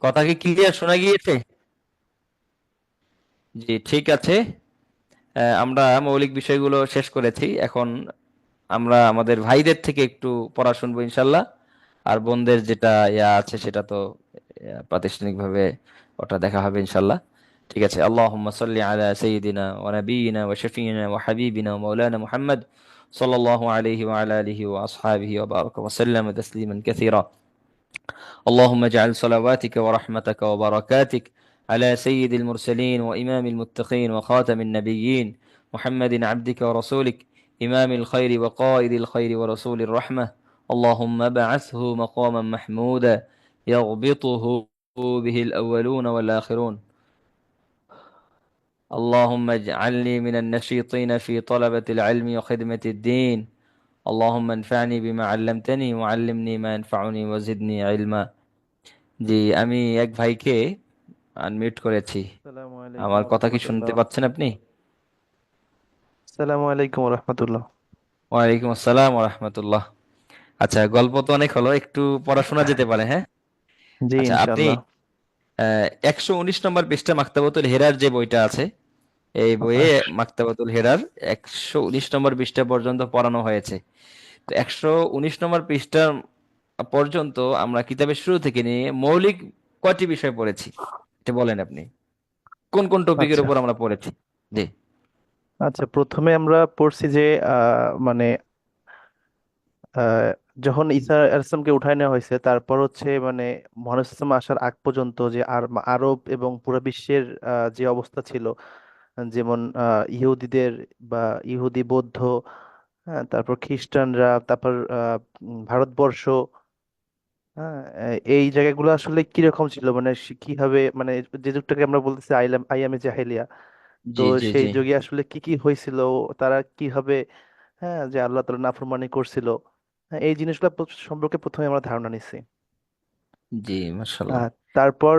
কথা কি ক্লিয়ার শোনা গিয়েছে? জি, ঠিক আছে। আমরা মৌলিক বিষয়গুলো শেষ করেছি। এখন আমরা আমাদের ভাইদের থেকে একটু পড়া শুনবো ইনশাল্লাহ। আর বোনদের যেটা আছে সেটা তো প্রাতিষ্ঠানিকভাবে ওটা দেখা হবে ইনশাল্লাহ। ঠিক আছে। আল্লাহুম্মা সাল্লি আলা সাইয়্যিদিনা ওয়া নাবিয়িনা ওয়া শাফিয়িনা ওয়া হাবিবিনা ওয়া মাওলানা মুহাম্মদ সাল্লাল্লাহু আলাইহি ওয়া আলা আলিহি ওয়া আসহাবিহি ওয়া বারাকা ওয়া সাল্লামা তাসলিমান কাসীরা। اللهم اجعل صلواتك ورحمتك وبركاتك على سيد المرسلين وإمام المتقين وخاتم النبيين محمد عبدك ورسولك إمام الخير وقائد الخير ورسول الرحمة. اللهم بعثه مقاما محمودا يغبطه به الأولون والآخرون. اللهم اجعلني من النشيطين في طلبة العلم وخدمة الدين. اللهم انفعني بما علمتني وعلمني ما ينفعني وزدني علما. জি, আমি এক ভাইকে আনমিউট করেছি। আসসালামু আলাইকুম আমার কথা কি শুনতে রহমতুল্লাহ। পাচ্ছেন আপনি? আসসালামু আলাইকুম রহমতুল্লাহ। ওয়ালাইকুম আসসালাম ওয়া রাহমাতুল্লাহ। আচ্ছা, গল্প তো অনেক হলো, একটু পড়াশোনা যেতে পারে, হ্যাঁ? জি আচ্ছা, আপনি ইনশাআল্লাহ। 119 নম্বর পৃষ্ঠা মাক্তাবাতুল হেরার যে বইটা আছে, এই বইয়ে একশ- মাক্তাবাতুল হেরার 119 নম্বর পৃষ্ঠা পর্যন্ত পড়ানো হয়েছে। তো 119 নম্বর পৃষ্ঠা পর্যন্ত আমরা কিতাবের শুরু থেকে নিয়ে মৌলিক কয়টি বিষয় পড়েছি, এটা বলেন আপনি। কোন কোন টপিকের আচ্ছা উপর আমরা পড়েছি? জি আচ্ছা, প্রথমে আমরা পড়ছি যে মানে আহ, যখন ঈসা আলাইহিসসালামকে উঠায় নেওয়া হয়েছে, তারপর হচ্ছে মানে মুহাম্মদ সাল্লাল্লাহু আলাইহি ওয়াসাল্লাম আসার আগ পর্যন্ত যে আরব এবং পুরো বিশ্বের যে অবস্থা ছিল, যেমন ইহুদিদের বা ইহুদি বৌদ্ধ, হ্যাঁ, তারপর খ্রিস্টানরা, তারপর ভারতবর্ষ, হ্যাঁ, এই জায়গাগুলো আসলে কিরকম ছিল, মানে কিভাবে, মানে যে যুগটাকে আমরা বলতেছি আইয়ামে জাহেলিয়া, তো জি জি সেই জি যুগে আসলে কি কি হয়েছিল, তারা কিভাবে, হ্যাঁ, যে আল্লাহ তাআলা নাফরমানি করছিল, হ্যাঁ, এই জিনিসগুলো সম্পর্কে প্রথমে আমরা ধারণা নিচ্ছি। জি, মাশাল্লাহ। তারপর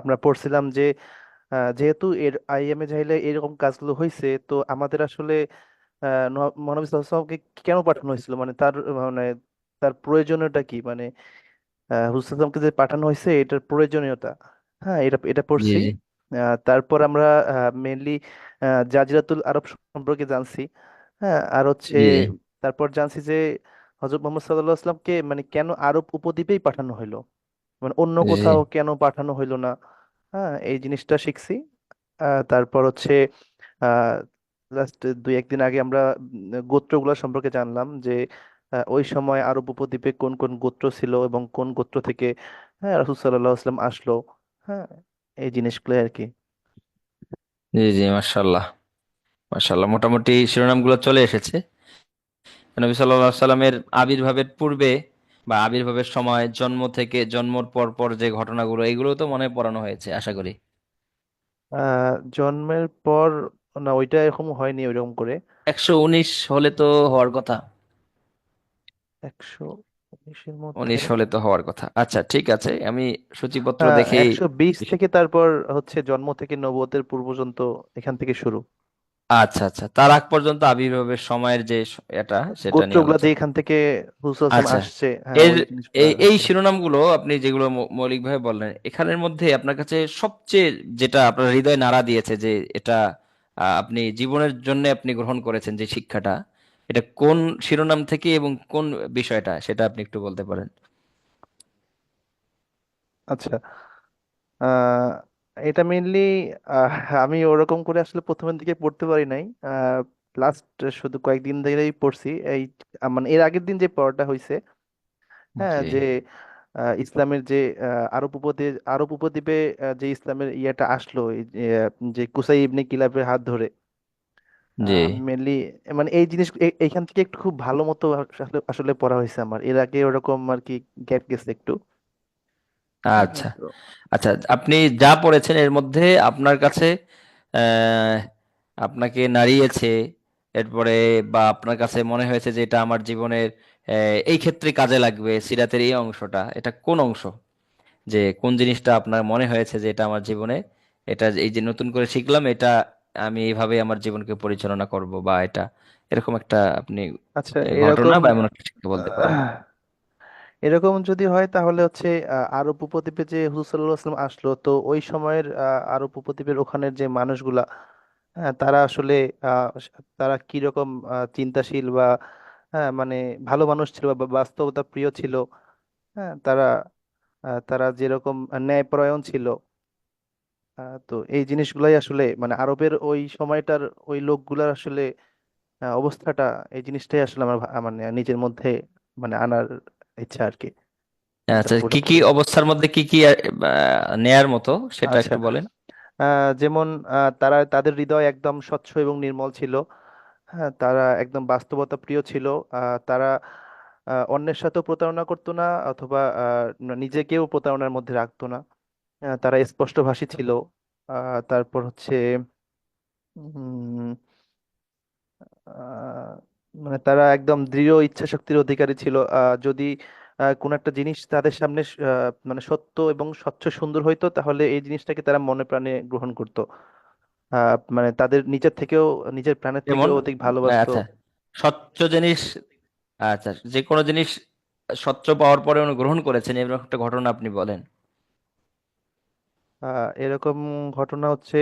আমরা পড়ছিলাম যে যেহেতু এর আইএমএ জাহিলিয়া এরকম কাজগুলো হয়েছে, তো আমাদের আসলে মহানবী সাল্লাল্লাহু আলাইহি ওয়াসাল্লামকে কেন পাঠানো হয়েছিল, মানে মানে তার প্রয়োজনীয়তা কি, মানে হুসাইনকে যে পাঠানো হয়েছে এটার প্রয়োজনীয়তা, হ্যাঁ, এটা এটা জি পড়ছি। জি তারপর আমরা মেনলি জাজিরাতুল আরব সম্পর্কে জানছি, হ্যাঁ, আর হচ্ছে জি তারপর জানছি যে হযরত মুহাম্মদ সাল্লাল্লাহু আলাইহি ওয়াসাল্লামকে মানে কেন আরব উপদ্বীপেই পাঠানো হলো, মানে অন্য জি জি কোথাও কেন পাঠানো হইলো না, হ্যাঁ, এই জিনিসটা শিখছি। তারপর হচ্ছে আহ লাস্ট দুই একদিন আগে আমরা গোত্রগুলো সম্পর্কে জানলাম যে ওই সময় আরব উপদ্বীপে কোন কোন গোত্র ছিল এবং কোন গোত্র থেকে, হ্যাঁ, রাসূল সাল্লাল্লাহু আলাইহি ওয়াসাল্লাম আসলো, হ্যাঁ, এই জিনিসগুলো আর কি। জি জি, মাশাল্লাহ। মাশাল্লাহ, মোটামুটি শিরোনামগুলো চলে এসেছে। নবী সাল্লাল্লাহু আলাইহি সাল্লামের আবির্ভাবের পূর্বে বা আবির্ভাবের সময়, জন্মর পর পর যে ঘটনাগুলো, এগুলো তো মনে পড়ানো হয়েছে আশা করি। জন্মের পর না, ওইটা এরকম হয়নি ওইরকম করে। 119 হলে তো হওয়ার কথা। 119-এর মধ্যে 19 হলে তো হওয়ার কথা। আচ্ছা, ঠিক আছে, আমি সূচিপত্র দেখেই 120 থেকে তারপর হচ্ছে জন্ম থেকে নবুয়তের পূর্ব পর্যন্ত, এখান থেকে শুরু। আচ্ছা আচ্ছা, তার আগ পর্যন্ত আবির্ভাবের সময়ের যে এটা, সেটা নিয়ে গোত্রগুলা যে আলোচনা। এখান থেকে হুসুম আচ্ছা, আসছে, হ্যাঁ, এর ওই জিনিসগুলো এই আছে। শিরোনামগুলো আপনি যেগুলো মৌলিকভাবে বললেন, এখানের মধ্যে আপনার কাছে সবচেয়ে যেটা আপনার হৃদয় নাড়া দিয়েছে, যে এটা আপনি জীবনের জন্য আপনি গ্রহণ করেছেন যে শিক্ষাটা, এটা কোন শিরোনাম থেকে এবং কোন বিষয়টা, সেটা আপনি একটু বলতে পারেন? আচ্ছা, আহ, এটা মেইনলি আমি ওরকম করে আসলে প্রথমের দিকে পড়তে পারি নাই, লাস্ট শুধু কয়েকদিন ধরেই পড়ছি এই, মানে এর আগের দিন যে পড়াটা হয়েছে, হ্যাঁ, জি যে ইসলামের যে আরব উপদ্বীপে যে ইসলামের ইয়েটা আসলো, এই যে কুসাই ইবনে কিলাবের হাত ধরে, জি। আমি মেনলি মানে এই জিনিস এইখান থেকে একটু খুব ভালো মতো আসলে আসলে পড়া হয়েছে আমার, এর আগে ওরকম আর কি গ্যাপ গেছে একটু। আচ্ছা আচ্ছা, আপনি যা পড়েছেন এর মধ্যে আপনার কাছে আহ, আপনাকে নাড়িয়েছে, এরপরে বা আপনার কাছে মনে হয়েছে যে এটা আমার জীবনের এই ক্ষেত্রে কাজে লাগবে, সিরাতের এই অংশটা, এটা কোন অংশ? যে কোন জিনিসটা আপনার মনে হয়েছে যে এটা আমার জীবনে, এটা এই যে নতুন করে শিখলাম, এটা আমি এইভাবে আমার জীবনকে পরিচালনা করব, বা এটা এরকম একটা আপনি আচ্ছা, ঘটনা এরকম বা এমন একটা শিক্ষা বলতে পারেন। এরকম যদি হয় তাহলে হচ্ছে আরব উপদ্বীপে যে হুজুর সাল্লাল্লাহু আলাইহি ওয়াসাল্লাম আসলো, তো ওই সময়ের আরব উপদ্বীপের ওখানের যে মানুষগুলা, হ্যাঁ, তারা আসলে তারা কিরকম চিন্তাশীল বা মানে ভালো মানুষ ছিল বা বাস্তবতা প্রিয় ছিল। হ্যাঁ, তারা যেরকম ন্যায়পরায়ণ ছিল। তো এই জিনিসগুলাই আসলে মানে আরবের ওই সময়টার ওই লোকগুলার আসলে অবস্থাটা, এই জিনিসটাই আসলে আমার মানে নিজের মধ্যে মানে আনার ইচ্ছা আর কি, এটা আচ্ছা, কি কি পড়তে। অবস্থার মধ্যে কি কি নেয়ার মতো সেটা আচ্ছা, একটু বলেন। যেমন তাদের হৃদয় একদম স্বচ্ছ এবং নির্মল ছিল। হ্যাঁ, তারা একদম বাস্তবতা প্রিয় ছিল। তারা অন্যের সাথেও প্রতারণা করতো না, অথবা নিজেকেও প্রতারণার মধ্যে রাখতো না। তারা স্পষ্টভাষী ছিল। তারপর হচ্ছে উম, আহ, মানে তারা একদম দৃঢ় ইচ্ছা শক্তির অধিকারী ছিল। যদি কোন একটা জিনিস তাদের সামনে মানে সত্য এবং স্বচ্ছ সুন্দর হইতো, তাহলে এই জিনিসটাকে তারা মনে প্রাণে গ্রহণ করতো। মানে তাদের নিজের থেকেও, নিজের প্রাণের যেমন থেকেও অধিক ভালোবাসতো। আচ্ছা, স্বচ্ছ জিনিস, আচ্ছা যে কোনো জিনিস স্বচ্ছ পাওয়ার পরে উনি গ্রহণ করেছেন এরকম একটা ঘটনা আপনি বলেন। এরকম ঘটনা হচ্ছে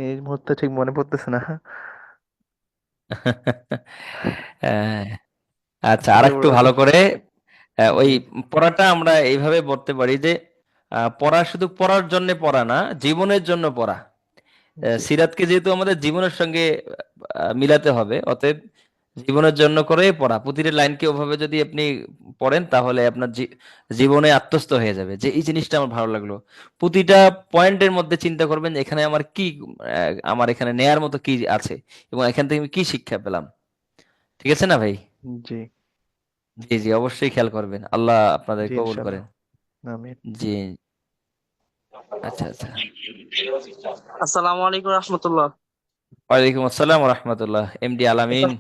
এই মুহূর্তে ঠিক মনে পড়তেছে না। আহ, আচ্ছা, আর পরে একটু বলবো। ভালো করে ওই জি, পড়াটা আমরা এইভাবে বলতে পারি যে পড়া শুধু পড়ার জন্য পড়া না, জীবনের জন্য পড়া। জি, সিরাতকে যেহেতু আমাদের জীবনের সঙ্গে মিলাতে হবে, অতএব জীবনের জন্য করে পড়া, প্রতিটা লাইনকে ওভাবে যদি আপনি পড়েন তাহলে আপনার জীবনে আত্মস্থ হয়ে যাবে যে এই জিনিসটা আমার ভালো লাগলো। প্রতিটা পয়েন্টের মধ্যে চিন্তা করবেন যে এখানে আমার কি, আমার এখানে নেয়ার মতো কি আছে এবং এখান থেকে আমি কি শিক্ষা পেলাম। ঠিক আছে না ভাই? জি, জি জি, অবশ্যই খেয়াল করবেন, আল্লাহ আপনাদের জি, কবুল ইনশাল্লাহ। করেন। আমিন। জি, আচ্ছা আচ্ছা। আসসালামু আলাইকুম রহমতুল্লাহ। ওয়ালাইকুম আসসালাম রহমতুল্লাহ, এমডি আলামিন।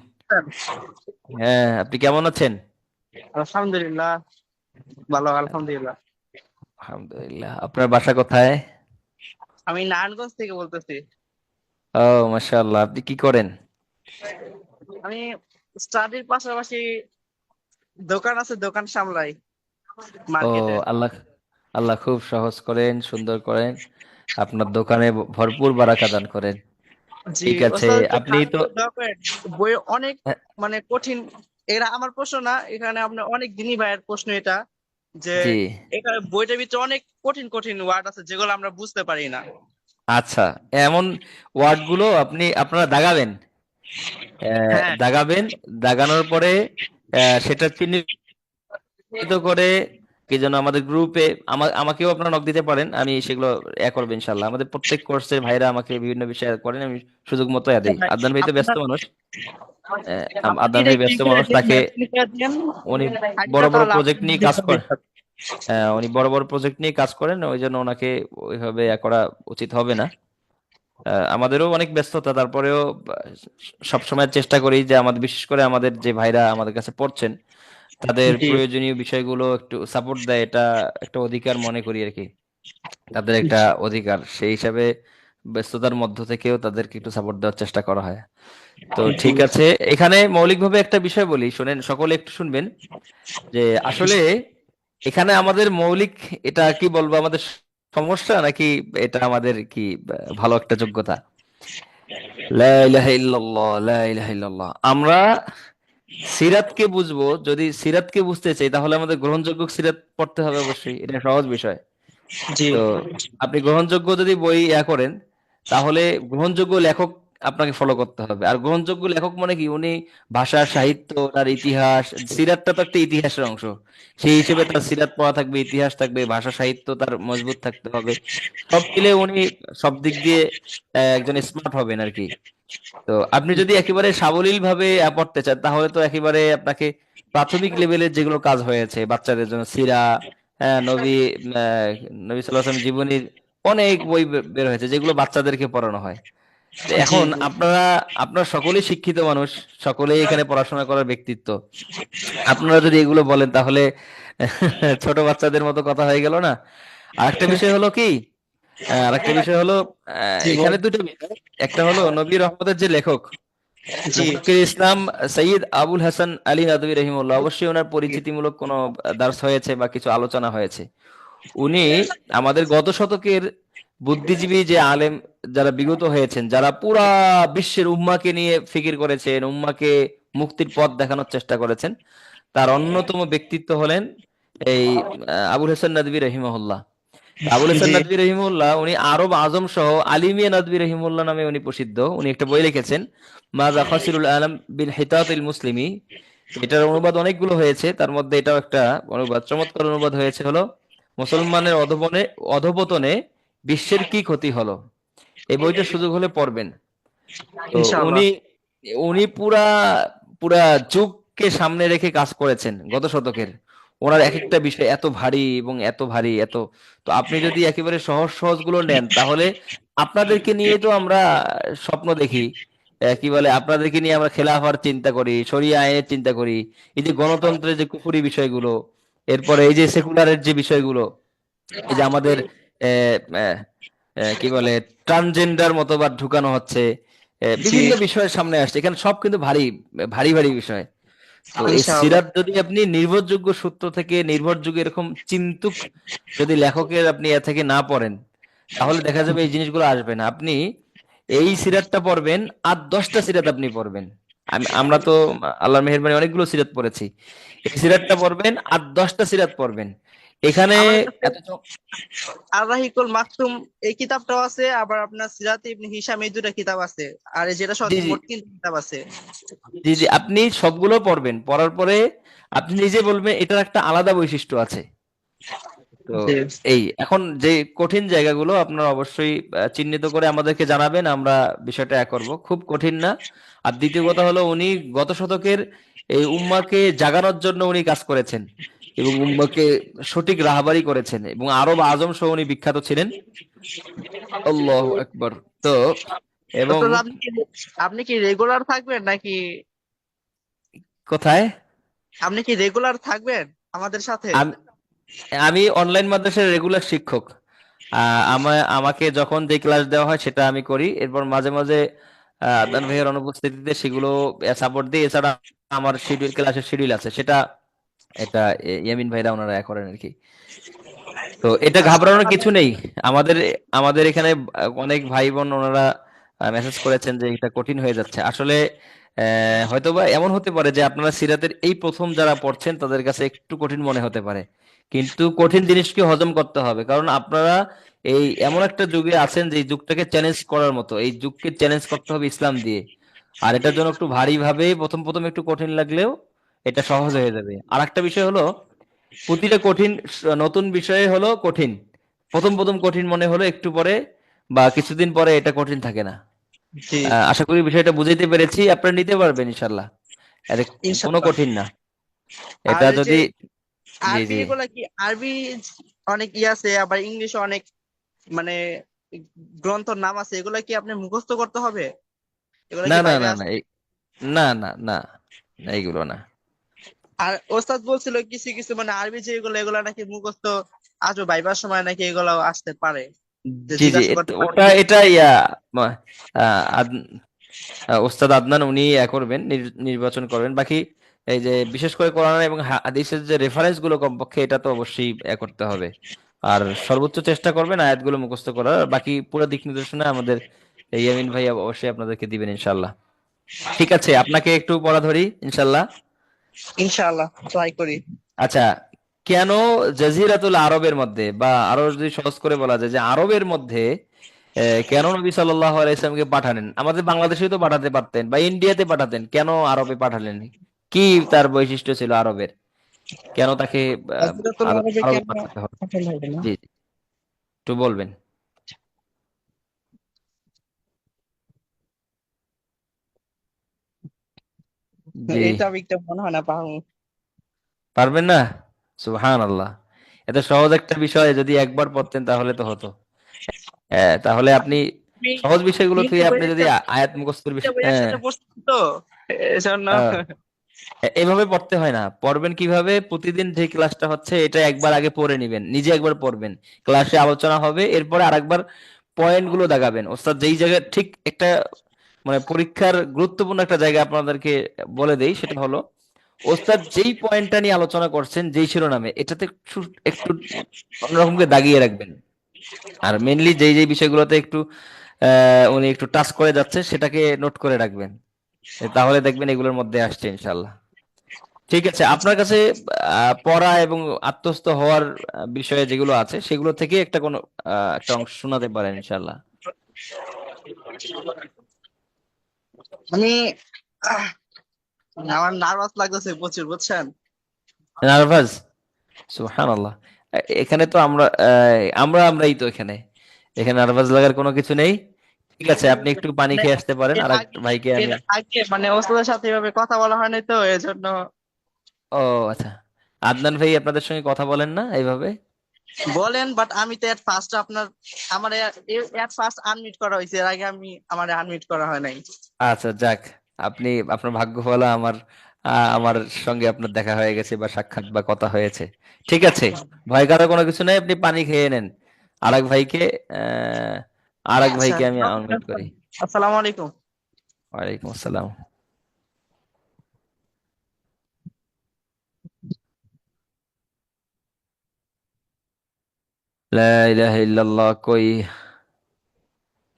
হ্যাঁ, আপনি কেমন আছেন? আলহামদুলিল্লাহ, ভালো আলহামদুলিল্লাহ। আলহামদুলিল্লাহ। আপনার বাসা কোথায়? আমি নারায়ণগঞ্জ থেকে বলতেছি। ও, মাশাআল্লাহ। আপনি কি করেন? আমি স্টাডির পাশাপাশি দোকান আছে, দোকান সামলাই ও, মার্কেটে। আল্লাহ, আল্লাহ খুব সহজ করেন, সুন্দর করেন, আপনার দোকানে ভরপুর বারাকা দান করেন। জি ঠিক আছে। ওস্তাদ, একটু আপনি খারাপ তো দোয়া করেন। বই অনেক হ্যাঁ, মানে কঠিন। এরা আমার প্রশ্ন না, এখানে আপনার অনেক দিনই ভাইয়ের প্রশ্ন এটা, যে জি, এখানে বইটার ভিতরে অনেক কঠিন কঠিন ওয়ার্ড আছে যেগুলো আমরা বুঝতে পারি না। আচ্ছা, এমন ওয়ার্ড গুলো আপনারা দাগাবেন, হ্যাঁ, দাগাবেন, দাগানোর পরে সেটা চিহ্নিত করে কি যেন আমাদের গ্রুপে, আমাকেও আপনারা নক দিতে পারেন, আমি সেগুলো করবো ইনশাল্লাহ। আমাদের প্রত্যেক কোর্সের ভাইরা আমাকে বিভিন্ন বিষয় করেন, আমি সুযোগ মতো দিই। আদনান ভাই তো ব্যস্ত আপনার মানুষ, আপনি আদনান এটা ভাই একটু ই ব্যস্ত করে মানুষ, দিন, তাকে মেনশন করে দিন উনি আইডিটা, বড় বড় তাহলে প্রজেক্ট আপনার নিয়ে কাজ করেন। উনি বড় বড় প্রজেক্ট নিয়ে কাজ করেন, ওই জন্য ওনাকে ওইভাবে করা উচিত হবে না। আমাদেরও অনেক ব্যস্ততা, তারপরেও সব সময় চেষ্টা করি যে আমাদের, বিশেষ করে আমাদের যে ভাইরা আমাদের কাছে পড়ছেন, তাদের জি প্রয়োজনীয় বিষয়গুলো একটু সাপোর্ট দেয়, এটা একটা অধিকার মনে করি আর কি। তাদের একটা জি অধিকার, সেই হিসাবে ব্যস্ততার মধ্য থেকেও তাদেরকে একটু সাপোর্ট দেওয়ার চেষ্টা করা হয়। তো জি ঠিক আছে, এখানে মৌলিকভাবে একটা বিষয় বলি, শোনেন, সকলে একটু শুনবেন, যে আসলে এখানে আমাদের মৌলিক, এটা কি বলবো, আমাদের সমস্যা নাকি এটা আমাদের কি ভালো একটা যোগ্যতা? লা ইলাহা ইল্লাল্লাহ, লা ইলাহা ইল্লাল্লাহ। আমরা সিরাতকে বুঝবো, যদি সিরাতকে বুঝতে চাই তাহলে আমাদের গ্রহণযোগ্য সিরাত পড়তে হবে, অবশ্যই এটা সহজ বিষয়। জি তো আপনি গ্রহণযোগ্য যদি বই করেন, তাহলে গ্রহণযোগ্য লেখক আপনাকে ফলো করতে হবে। আর গ্রহণযোগ্য লেখক মানে কি, উনি ভাষা সাহিত্য, তার ইতিহাস, সিরাতটা তো একটা ইতিহাসের অংশ, সেই হিসেবে তার সিরাত পড়া থাকবে, ইতিহাস থাকবে, ভাষা সাহিত্য তার মজবুত থাকতে হবে। সব মিলে উনি সব দিক দিয়ে একজন স্মার্ট হবেন আর কি। তো আপনি যদি একেবারে সাবলীল ভাবে পড়তে চান, তাহলে তো একেবারে আপনাকে প্রাথমিক লেভেলের যেগুলো কাজ হয়েছে বাচ্চাদের জন্য, সিরা, নবী, নবী সাল্লাল্লাহু আলাইহি ওয়াসাল্লাম জীবনীর অনেক বই বের হয়েছে যেগুলো বাচ্চাদেরকে পড়ানো হয়। তো জি এখন জি আপনারা সকলেই শিক্ষিত মানুষ, সকলেই এখানে পড়াশোনা করার ব্যক্তিত্ব, আপনারা যদি এগুলো বলেন তাহলে ছোট বাচ্চাদের মতো কথা হয়ে গেল না? আরেকটা বিষয় হলো কি, আরেকটা বিষয় হলো জি এখানে দুটো বিষয়। একটা হলো নবী রহমতের যে লেখক জি মুফাক্কির ইসলাম সৈয়দ আবুল হাসান আলী নদভী রহিমউল্লাহ, অবশ্যই ওনার পরিচিতিমূলক কোনো দার্স হয়েছে বা কিছু আলোচনা হয়েছে। উনি আমাদের গত শতকের বুদ্ধিজীবী যে আলেম যারা বিগত হয়েছেন, যারা পুরা বিশ্বের উম্মাকে নিয়ে ফিকির করেছেন, উম্মাকে মুক্তির পথ দেখানোর চেষ্টা করেছেন, তার অন্যতম ব্যক্তিত্ব হলেন এই আবুল হাসান নদভী রহিমহুল্লাহ। আবুল হাসান জি নদভী রহিমউল্লাহ উনি আরব আজম সহ আলিমিয়া নদভী রহিমউল্লাহ নামে উনি প্রসিদ্ধ। উনি একটা বই লিখেছেন, মাজা খাসিরুল আলম বিল হিতাতিল মুসলিমি। এটার অনুবাদ অনেকগুলো হয়েছে, তার মধ্যে এটাও একটা অনুবাদ, চমৎকার অনুবাদ হয়েছে, হলো মুসলমানের অধপতনে বিশ্বের কি ক্ষতি হলো। এই বইটা সুযোগ হলে পড়বেন। তো ইনশাআল্লাহ। উনি উনি পুরা পুরা যুগকে সামনে রেখে কাজ করেছেন গত শতকের। ওনার এক একটা বিষয় এত ভারী এবং এত ভারী এত, তো আপনি যদি একেবারে সহজ সহজ গুলো নেন তাহলে আপনাদেরকে নিয়ে তো আমরা স্বপ্ন দেখি, কি বলে, আপনাদেরকে নিয়ে আমরা খেলাফার চিন্তা করি, শরিয়া আইনের চিন্তা করি, এই যে গণতন্ত্রের যে কুফুরি বিষয়গুলো, এরপরে এই যে সেকুলারের যে বিষয়গুলো, এই যে আমাদের আহ, আহ, কি বলে ট্রান্সজেন্ডার মতবাদ ঢুকানো হচ্ছে, জি বিভিন্ন বিষয়ের সামনে আসছে, এখানে সব কিন্তু ভারী ভারী ভারী বিষয়। তো এই ইনশাআল্লাহ। সিরাত যদি আপনি নির্ভরযোগ্য সূত্র থেকে, নির্ভরযোগ্য এরকম চিন্তুক যদি লেখকের আপনি এ থেকে না পড়েন, তাহলে দেখা যাবে এই জিনিসগুলো আসবে না। আপনি এই সিরাতটা পড়বেন আর 10টা সিরাত আপনি পড়বেন। আমরা তো আল্লাহর মেহেরবানি অনেকগুলো সিরাত পড়েছি, এই সিরাতটা পড়বেন আর 10টা সিরাত পড়বেন। এখানে আমার কাছে এত আর রাহিকুল মাকতুম এই কিতাবটাও আছে, আবার আপনার সিরাত ইবনে হিশাম এই দুটা কিতাব আছে, আর এই যেটা জি সহ জি মোট তিনটা কিতাব আছে। জি জি আপনি সবগুলো পড়বেন, পড়ার পরে আপনি নিজে বলবেন এটার একটা আলাদা বৈশিষ্ট্য আছে। তো জি এই এখন যে কঠিন জায়গাগুলো আপনারা অবশ্যই চিহ্নিত করে আমাদেরকে জানাবেন, আমরা বিষয়টা এক করব, খুব কঠিন না। আর দ্বিতীয় কথা হলো, উনি গত শতকের এই উম্মাকে জাগানোর জন্য উনি কাজ করেছেন এবং উম্মাকে সঠিক রাহবারি করেছেন, এবং আরব আজম সহ উনি বিখ্যাত ছিলেন। আল্লাহু আকবার। তো এবং ওস্তাদ, আপনি কি রেগুলার থাকবেন নাকি? কোথায়? আপনি কি রেগুলার থাকবেন আমাদের সাথে? আমি আমি অনলাইন মাদ্রাসার রেগুলার শিক্ষক। আমাকে যখন যে ক্লাস দেওয়া হয় সেটা আমি করি, এরপর মাঝে মাঝে আদনান ভাইয়ের অনুপস্থিতিতে সেগুলো সাপোর্ট দিই। এছাড়া আমার শিডিউল, ক্লাসের শিডিউল আছে, সেটা এটা ইয়ামিন ভাইরা ওনারা করেন আর কি। তো এটা ঘাবড়ানোর কিছু নেই। আমাদের আমাদের এখানে অনেক ভাই বোন ওনারা মেসেজ করেছেন যে এটা কঠিন হয়ে যাচ্ছে আসলে। হয়তোবা এমন হতে পারে যে আপনারা সিরাতের এই প্রথম যারা পড়ছেন তাদের কাছে একটু কঠিন মনে হতে পারে, কিন্তু কঠিন জিনিসকে হজম করতে হবে, কারণ আপনারা এই এমন একটা যুগে আছেন যে এই যুগটাকে চ্যালেঞ্জ করার মতো, এই যুগকে চ্যালেঞ্জ করতে হবে ইসলাম দিয়ে। আর এটার জন্য একটু ভারী ভাবে প্রথম প্রথম একটু কঠিন লাগলেও এটা সহজ হয়ে যাবে। আর একটা বিষয় হলো, প্রতিটা কঠিন নতুন বিষয়ে হলো কঠিন, প্রথম প্রথম কঠিন মনে হলো, একটু পরে বা কিছুদিন পরে এটা কঠিন থাকে না। জি আশা করি বিষয়টা বুঝাইতে পেরেছি, আপনারা নিতে পারবেন ইনশাল্লাহ। এটা কোনো ইনশাআল্লাহ। কঠিন না আর এটা এই যে যদি। জি আরবি, জি এগুলা কি আরবি অনেক আছে, আবার ইংলিশে অনেক মানে গ্রন্থর নাম আছে, এগুলা কি আপনি মুখস্থ করতে হবে? এগুলা না কি না বাইরে না না আছে? না না না না, এইগুলো না। আর ওস্তাদ বলছিল কিছু কিছু মানে আরবি যে এগুলো, এগুলা নাকি মুখস্থ আসবে ভাইবার সময়, নাকি এগুলাও আসতে পারে, যে জি জি জিজ্ঞাসা করতে পারে ওটা কি? এটা ইয়া মা- আহ, আদ- ওস্তাদ আদনান উনি করবেন, নির্বাচন করবেন বাকি। এই যে বিশেষ করে কোরআন এবং হাদিসের যে রেফারেন্স গুলো কমপক্ষে এটা তো অবশ্যই করতে হবে। আর সর্বোচ্চ চেষ্টা করবেন আয়াতগুলো মুখস্থ করার, আর বাকি পুরো দিক নির্দেশনা আমাদের এই ইয়ামিন ভাই অবশ্যই আপনাদেরকে দিবেন ইনশাল্লাহ। ঠিক আছে, আপনাকে একটু পড়া ধরি ইনশাল্লাহ। ইনশাআল্লাহ ট্রাই করি। আচ্ছা, কেন জাজিরাতুল আরবের মধ্যে, বা আরো যদি সহজ করে বলা যায় যে আরবের মধ্যে কেন নবী সাল্লাল্লাহু আলাইহি সাল্লামকে পাঠালেন? আমাদের বাংলাদেশেও তো পাঠাতে পারতেন বা ইন্ডিয়াতে পাঠাতেন, কেন আরবে পাঠালেন? কি তার বৈশিষ্ট্য ছিল আরবের, কেন তাকে হযরতুল আরবে আরবে কেন পাঠাতে হবে? পাঠানো হবে না? জি জি, একটু বলবেন। জি, এটা আমি একটা মনে হয় না পারবো। পারবেন না? সুবহানাল্লাহ, এত সহজ একটা বিষয় যদি একবার পড়তেন তাহলে তো হতো। তাহলে আপনি আমি সহজ বিষয়গুলো তিনটা থেকে বই আপনি যদি একটা আয়াত মুখস্থের তিনটা বিষয়, বই একসাথে পড়ছি তো, এজন্য। এভাবে পড়তে হয় না, পড়বেন কিভাবে, প্রতিদিন যে ক্লাসটা হচ্ছে এটা একবার আগে পড়ে নিবেন, নিজে একবার পড়বেন, ক্লাসে আলোচনা হবে, এরপরে আরেকবার পয়েন্ট গুলো দাগাবেন। ওস্তাদ যেই জায়গায় ঠিক একটা মানে পরীক্ষার গুরুত্বপূর্ণ একটা জায়গা আপনাদেরকে বলে দেই, সেটা হলো ওস্তাদ যেই পয়েন্টটা নিয়ে আলোচনা করছেন, যেই শিরোনামে, এটাতে একটু একটু অন্যরকম করে দাগিয়ে রাখবেন। আর মেনলি যেই যেই বিষয়গুলোতে একটু উনি একটু টাচ করে যাচ্ছে সেটাকে নোট করে রাখবেন। তাহলে দেখবেন এগুলোর মধ্যে আসছে ইনশাল্লাহ। ঠিক আছে, আপনার কাছে পড়া এবং আত্মস্থ হওয়ার বিষয়ে যেগুলো আছে সেগুলো থেকে একটা কোনো একটা অংশ শোনাতে পারেন ইনশাল্লাহ। আমি আহ, আমার নার্ভাস লাগতেছে প্রচুর, বুঝছেন? নার্ভাস? সুবহানাল্লাহ। এখানে তো আমরাই তো এখানে, এখানে নার্ভাস লাগার কোনো কিছু নেই। ঠিক আছে, আপনি একটু পানি মানে খেয়ে আসতে পারেন, এর আর এক আগে ভাইকে এর আমি। আগে মানে ওস্তাদের সাথে এভাবে কথা বলা হয় নাই তো, এজন্য। ও আচ্ছা, আদনান ভাই আপনাদের সঙ্গে কথা বলেন না এইভাবে? বলেন, বাট আমি তো এট ফার্স্ট আপনার আমার এট ফার্স্ট আনমিট করা হয়েছে, এর আগে আমার আনমিট করা হয় নাই। আচ্ছা যাক, আপনি, আপনার ভাগ্য ভালো, আমার সঙ্গে আপনার দেখা হয়ে গেছে বা সাক্ষাৎ বা কথা হয়েছে। ঠিক আছে, ভয় করার কোনো কিছু নাই, আপনি পানি খেয়ে নেন। আরেক ভাইকে আহ আরেক আচ্ছা, ভাইকে আমি আনমিউট করি। আসসালামু আলাইকুম। ওয়ালাইকুম আসসালাম। লা ইলাহা ইল্লাল্লাহ, কই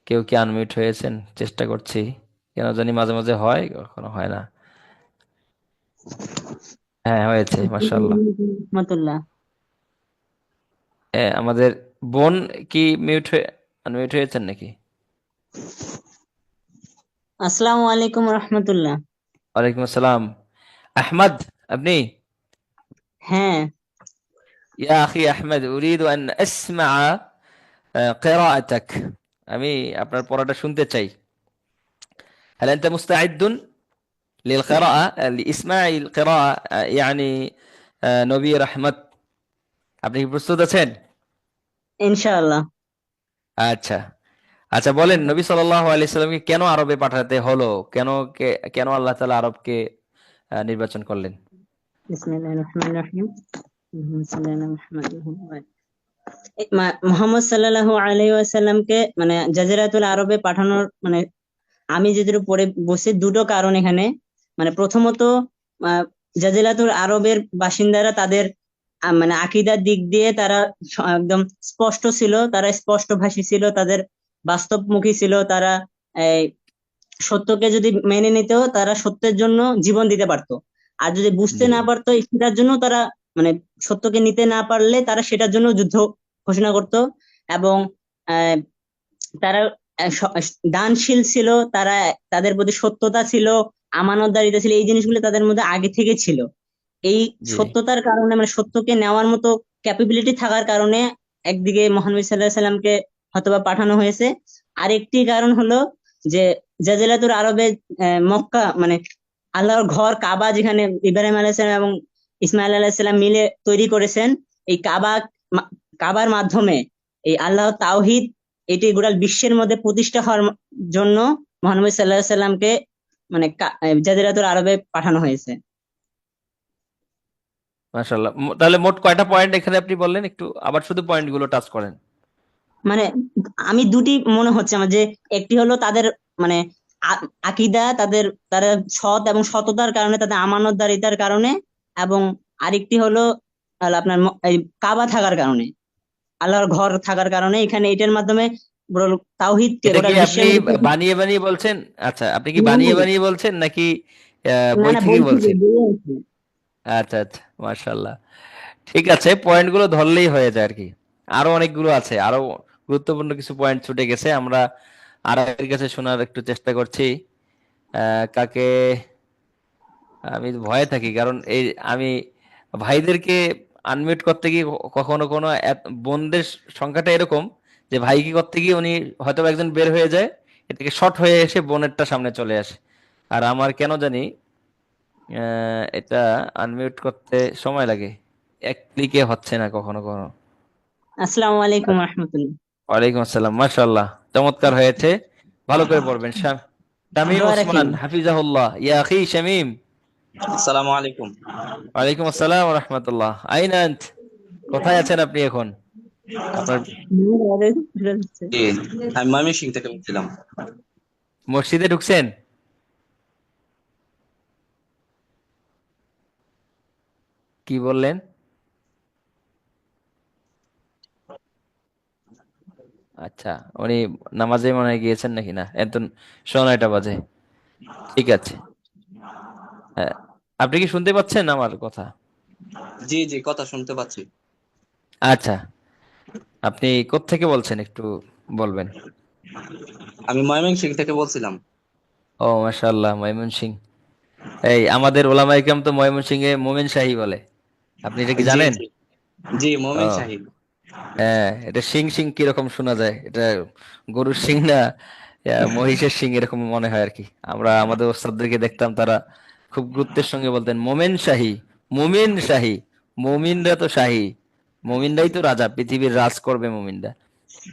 কেউ কি আনমিউট হয়েছেন? চেষ্টা করছি, কেন জানি মাঝে মাঝে হয়, কখনো হয় না। হ্যাঁ হয়েছে, মাশাআল্লাহ। রহমতুল্লাহ। আমাদের বোন কি আনমিউট হয়েছেন নাকি? আসসালামু আলাইকুম রহমতুল্লাহ। ওয়ালাইকুম আসসালাম। আহমদ, আপনি? হ্যাঁ। يا أخي أحمد أريد أن أسمع قراءتك. আমি আপনার পড়াটা শুনতে চাই। هل أنت مستعد للقراءة لإسماع القراءة يعني নবী রহমত, আপনি কি প্রস্তুত আছেন? ইনশাআল্লাহ। আচ্ছা, আচ্ছা বলেন, নবী সাল্লাল্লাহু আলাইহি সাল্লামকে কেন আরবে পাঠাতে হলো? কেন কেন আল্লাহ তাআলা আরবকে নির্বাচন করলেন? বিসমিল্লাহির রহমানির রহিম। মুহাম্মদ সাল্লাল্লাহু আলাইহি ওয়াসাল্লামকে মানে জাজিরাতুল আরবে পাঠানোর মানে আমি যেটা পড়ে বসে দুটো কারণ এখানে। মানে প্রথমত জাজিরাতুল আরবের বাসিন্দারা তাদের মানে আকীদার দিক দিয়ে তারা একদম স্পষ্ট ছিল, তারা স্পষ্টভাষী ছিল, তাদের বাস্তবমুখী ছিল, তারা এই সত্যকে যদি মেনে নিত তারা সত্যের জন্য জীবন দিতে পারতো। আর যদি বুঝতে জি না পারতো সেটার জন্য তারা মানে সত্যকে নিতে না পারলে তারা সেটার জন্য যুদ্ধ ঘোষণা করত। এবং আহ, তারা দানশীল ছিল, তারা তাদের প্রতি সত্যতা ছিল, আমানতদারিতা ছিল, এই জিনিসগুলো তাদের মধ্যে আগে থেকে ছিল। এই জি সত্যতার কারণে মানে সত্যকে নেওয়ার মতো ক্যাপাবিলিটি থাকার কারণে একদিকে মহানবী সাল্লাল্লাহু আলাইহি সাল্লামকে হয়তোবা পাঠানো হয়েছে। আরেকটি কারণ হলো যে জাজিরাতুল আরবে মক্কা মানে আল্লাহর ঘর কাবা, যেখানে ইব্রাহিম আলাইহিস সালাম এবং ইসমাইল আলাইহিস সালাম মিলে তৈরি করেছেন, এই কাবার মাধ্যমে এই আল্লাহ তাওহীদ এটি গোটা বিশ্বের মধ্যে প্রতিষ্ঠা হওয়ার জন্য মহানবী সাল্লাল্লাহু আলাইহি সাল্লামকে মানে জাজিরাতুল আরবে পাঠানো হয়েছে। মাশাআল্লাহ। তাহলে মোট কয়টা পয়েন্ট এখানে আপনি বললেন, একটু আবার শুধু পয়েন্টগুলো টাচ করেন। মানে আমি দুটি মনে হচ্ছে আমার, যে একটি হলো তাদের মানে আকীদা, তারা সৎ এবং সততার কারণে, তাদের আমানতদারিতার কারণে, এবং আরেকটি হলো আপনার এই কাবা থাকার কারণে, আল্লাহর ঘর থাকার কারণে। এখানে এটার মাধ্যমে তাওহীদকে এটা গোটা কি আপনি বিশ্বের মধ্যে। বানিয়ে বানিয়ে বলছেন? আচ্ছা, আপনি কি না, বানিয়ে না, বানিয়ে বলছেন নাকি না, বই না, থেকে বলছি যে বলছেন? বলে আছি। আচ্ছা আচ্ছা, মাশাআল্লাহ। ঠিক আছে, পয়েন্টগুলো ধরলেই হয়ে যায় আর কি। আরো অনেকগুলো আছে, আরো গুরুত্বপূর্ণ কিছু পয়েন্ট ছুটে গেছে, আমরা আর এর কাছে শোনার একটু চেষ্টা করছি। কাকে, আমি ভয়ে থাকি, কারণ এই আমি ভাইদেরকে আনমিউট করতে গিয়ে কখনো কোনো বোনদের সংখ্যাটা এরকম যে ভাই কি করতে গিয়ে উনি হয়তো একজন বের হয়ে যায়, এটাকে শর্ট হয়ে এসে বোনেরটা সামনে চলে আসে। আর আমার কেন জানি এটা আনমিউট করতে সময় লাগে, এক ক্লিকে হচ্ছে না কখনো কখনো। আসসালামু আলাইকুম রহমতুল্লাহ। ওয়ালাইকুম আসসালাম, মাশাআল্লাহ, চমৎকার হয়েছে। ভালো করে পড়বেন। শামীম দোয়া রাখেন। ওসমান হাফিজাহুল্লাহ, ইয়া আখি শামীম। আসসালামু আলাইকুম। ওয়ালাইকুম আসসালাম রহমতুল্লাহ। আইনা আন্ত? কোথায় আছেন আপনি এখন? আপনার জি, আমি ময়মনসিংহ থেকে বলছিলাম। মসজিদে ঢুকছেন? কি বললেন? আচ্ছা, উনি নামাজে মনে হয় গিয়েছেন নাকি, না এখন 9:30 বাজে। ঠিক আছে। হ্যাঁ, আপনি কি শুনতে পাচ্ছেন আমার কথা? জি জি, কথা শুনতে পাচ্ছি। আচ্ছা, আপনি কোত্থেকে বলছেন একটু বলবেন? আমি ময়মনসিংহ থেকে বলছিলাম। ও মাশাআল্লাহ, ময়মনসিংহ। এই আমাদের ওলামা ইকরাম তো ময়মনসিংহে মোমেন শাহী বলে। আপনি এটা কি জি জানেন? জি জি, মোমেন ও শাহিদ। হ্যাঁ, এটা সিং সিং কিরকম শোনা যায়, এটা গরুর সিং না মহিষের সিং এরকম মনে হয় আর কি। আমরা আমাদের ওস্তাদদেরকে দেখতাম, তারা খুব গুরুত্বের সঙ্গে বলতেন মোমেন শাহী, মুমিন শাহী। মুমিনরা তো শাহী, মুমিনরাই তো রাজা, পৃথিবীর রাজ করবে মুমিনরা।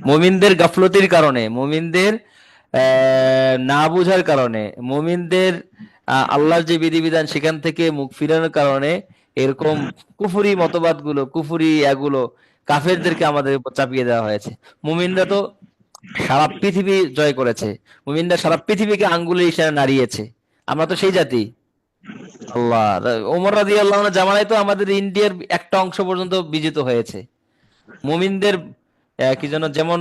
মুমিনদের গাফলতির কারণে, মুমিনদের না বুঝার কারণে, মুমিনদের আল্লাহর যে বিধিবিধান সেখান থেকে মুখ ফিরানোর কারণে এরকম কুফুরি মতবাদগুলো, কুফুরি এগুলো কাফেরদেরকে আমাদের উপর চাপিয়ে দেওয়া হয়েছে। মুমিনরা তো সারা পৃথিবী জয় করেছে, মুমিনরা সারা পৃথিবীকে আঙ্গুলের ইশারায় নাড়িয়েছে। আমরা তো সেই জাতি। আল্লাহ, ওমর রাদিয়াল্লাহু আনহু জামানায় তো আমাদের ইন্ডিয়ার একটা অংশ পর্যন্ত বিজিত হয়েছে। মুমিনদের কি যেন, যেমন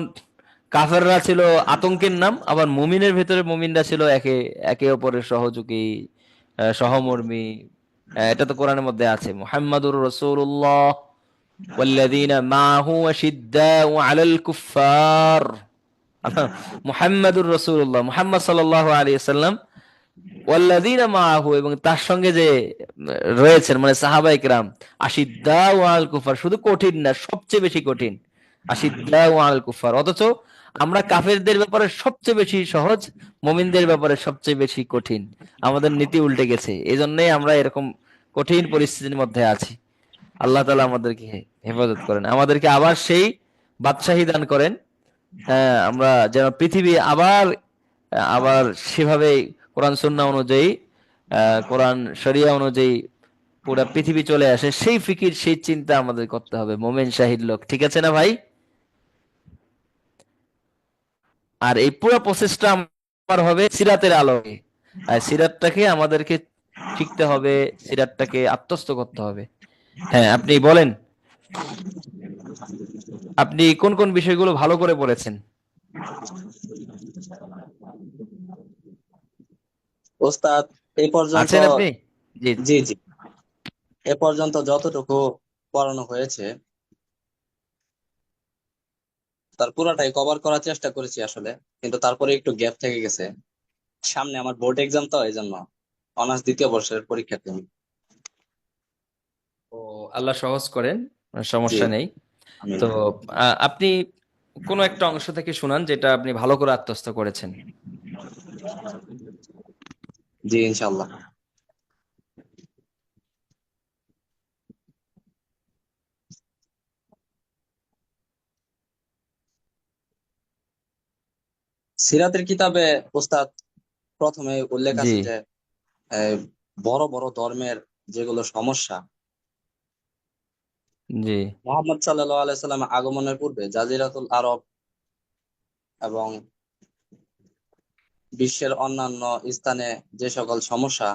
কাফেররা ছিল আতঙ্কের নাম, আবার মুমিনের ভেতরে মুমিনরা ছিল একে একে অপরের সহযোগী, সহমর্মী। এটা তো কোরআনের মধ্যে আছে, মুহাম্মাদুর রাসূলুল্লাহ ওয়াল্লাযীনা মাআহু আশিদ্দাউ আলাল কুফফার। মুহাম্মাদুর রাসূলুল্লাহ, মুহাম্মদ সাল্লাল্লাহু আলাইহি ওয়াসাল্লাম, ওয়াল্লাযীনা মাআহু, এবং তার সঙ্গে যে রয়েছেন মানে সাহাবায়ে কিরাম, আশিদ্দাউ আলাল কুফার, শুধু কঠিন না, সবচেয়ে বেশি কঠিন। আশিদ্দাউ আলাল কুফার, অথচ আমরা কাফেরদের ব্যাপারে সবচেয়ে বেশি সহজ, মুমিনদের ব্যাপারে সবচেয়ে বেশি কঠিন। আমাদের নীতি উল্টে গেছে, এই জন্যই আমরা এরকম কঠিন পরিস্থিতির মধ্যে আছি। আল্লাহ তাআলা আমাদেরকে হেফাজত করেন, আমাদেরকে আবার সেই বাদশাহী দান করেন। হ্যাঁ, আমরা যেন পৃথিবী আবার আবার সেভাবে কোরআন সুন্নাহ অনুযায়ী, কোরআন শরিয়া অনুযায়ী পুরা পৃথিবী চলে আসে, সেই ফিকির সেই চিন্তা আমাদের করতে হবে, মোমেন শাহিদ লোক। ঠিক আছে না ভাই? আর এই পুরো প্রসেসটা আমার হবে সিরাতের আলোকে। আর সিরাতটাকে আমাদেরকে শিখতে হবে, সিরাতটাকে আত্মস্থ করতে হবে। হ্যাঁ, আপনি বলেন, আপনি কোন কোন বিষয়গুলো ভালো করে পড়েছেন? ওস্তাদ, এই পর্যন্ত, আছেন আপনি? জি। জি জি, এ পর্যন্ত যতটুকু পড়ানো হয়েছে তার পুরাটাই কভার করার চেষ্টা করেছি আসলে, কিন্তু তারপরে একটু গ্যাপ থেকে গেছে। সামনে আমার বোর্ড এক্সাম, তো এই জন্য অনার্স দ্বিতীয় বর্ষের পরীক্ষার্থী আমি। ও, আল্লাহ সহজ করেন, জি, সমস্যা নেই। আমি, তো আপনি কোনো একটা অংশ থেকে শুনান যেটা আপনি ভালো করে আত্মস্থ করেছেন। জি ইনশাল্লাহ। সিরাতের কিতাবে ওস্তাদ প্রথমে উল্লেখ জি আছে যে আহ, বড় বড় ধর্মের যেগুলো সমস্যা, জি মোহাম্মদ সাল্লাল্লাহু আলাইহি সাল্লামের আগমনের পূর্বে জাজিরাতুল আরব এবং বিশ্বের অন্যান্য স্থানে যে সকল সমস্যা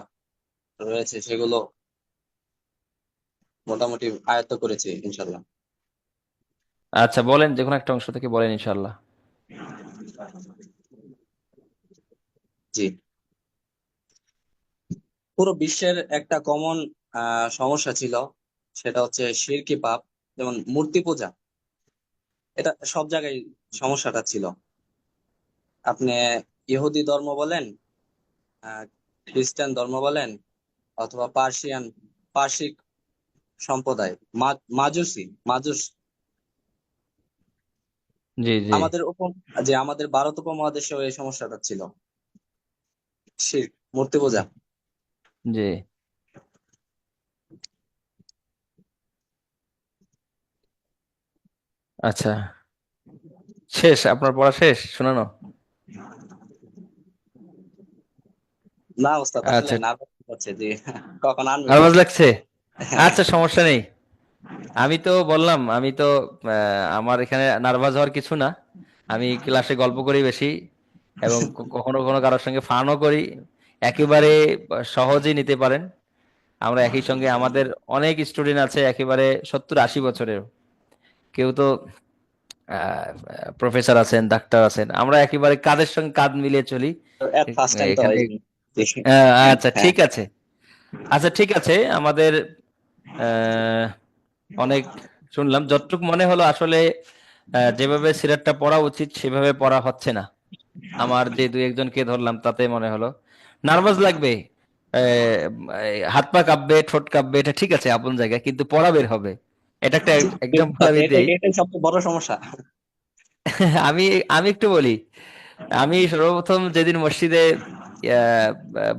রয়েছে সেগুলো মোটামুটি আয়ত্ত করেছি ইনশাল্লাহ। আচ্ছা, বলেন, যে কোনো একটা অংশ থেকে বলেন ইনশাল্লাহ। জি, পুরো বিশ্বের একটা কমন সমস্যা ছিল, সেটা হচ্ছে শিরকি পাপ। যেমন মূর্তি পূজা, এটা সব জায়গায় সমস্যাটা ছিল। আপনি ইহুদি ধর্ম বলেন, আহ খ্রিস্টান ধর্ম বলেন, অথবা পার্সিক সম্প্রদায়, মাজুসি মাজুস, জি জি আমাদের যে আমাদের ভারত উপমহাদেশেও এই সমস্যাটা ছিল, শিরক, মূর্তি পূজা। জি। আচ্ছা, শেষ? আপনার পড়া শেষ, শোনানো? না ওস্তাদ, আসলে আচ্ছা, না, হচ্ছে যে কখন আনবে নার্ভাস কোশ্চেন। লাগছে? আচ্ছা, সমস্যা নেই। আমি তো বললাম, আমি তো আমার এখানে নার্ভাস হওয়ার কিছু না। আমি ক্লাসে গল্প করি বেশি, এবং কখনো কখনো কারোর সঙ্গে ফানও করি। একেবারে সহজেই নিতে পারেন। আমরা একই সঙ্গে, আমাদের অনেক স্টুডেন্ট আছে একেবারে 70-80 বছরের। কেউ তো প্রফেসর আছেন, ডাক্তার আছেন। আমরা একেবারে কাঁধের সঙ্গে কাঁধ মিলিয়ে চলি এট ফার্স্ট টাইম তো এখানে। এই জন্য। আচ্ছা, হ্যাঁ, ঠিক আছে। আচ্ছা, ঠিক আছে। আমাদের আহ, অনেক শুনলাম, যতটুকু মনে হলো আসলে যেভাবে সিলেটটা পড়া উচিত সেভাবে পড়া হচ্ছে না। আমার যে দুই একজনকে ধরলাম তাতে মনে হলো নার্ভাস লাগবে, হাত পা কাঁপবে, ঠোঁট কাঁপবে, এটা ঠিক আছে আপন জায়গায়, কিন্তু পড়া বের হবে। এটা একটা এক্সাম্পল আমি এটাই দেই। এটাই সবচেয়ে বড় সমস্যা। আমি আমি একটু বলি। আমি সর্বপ্রথম যেদিন মসজিদে আহ,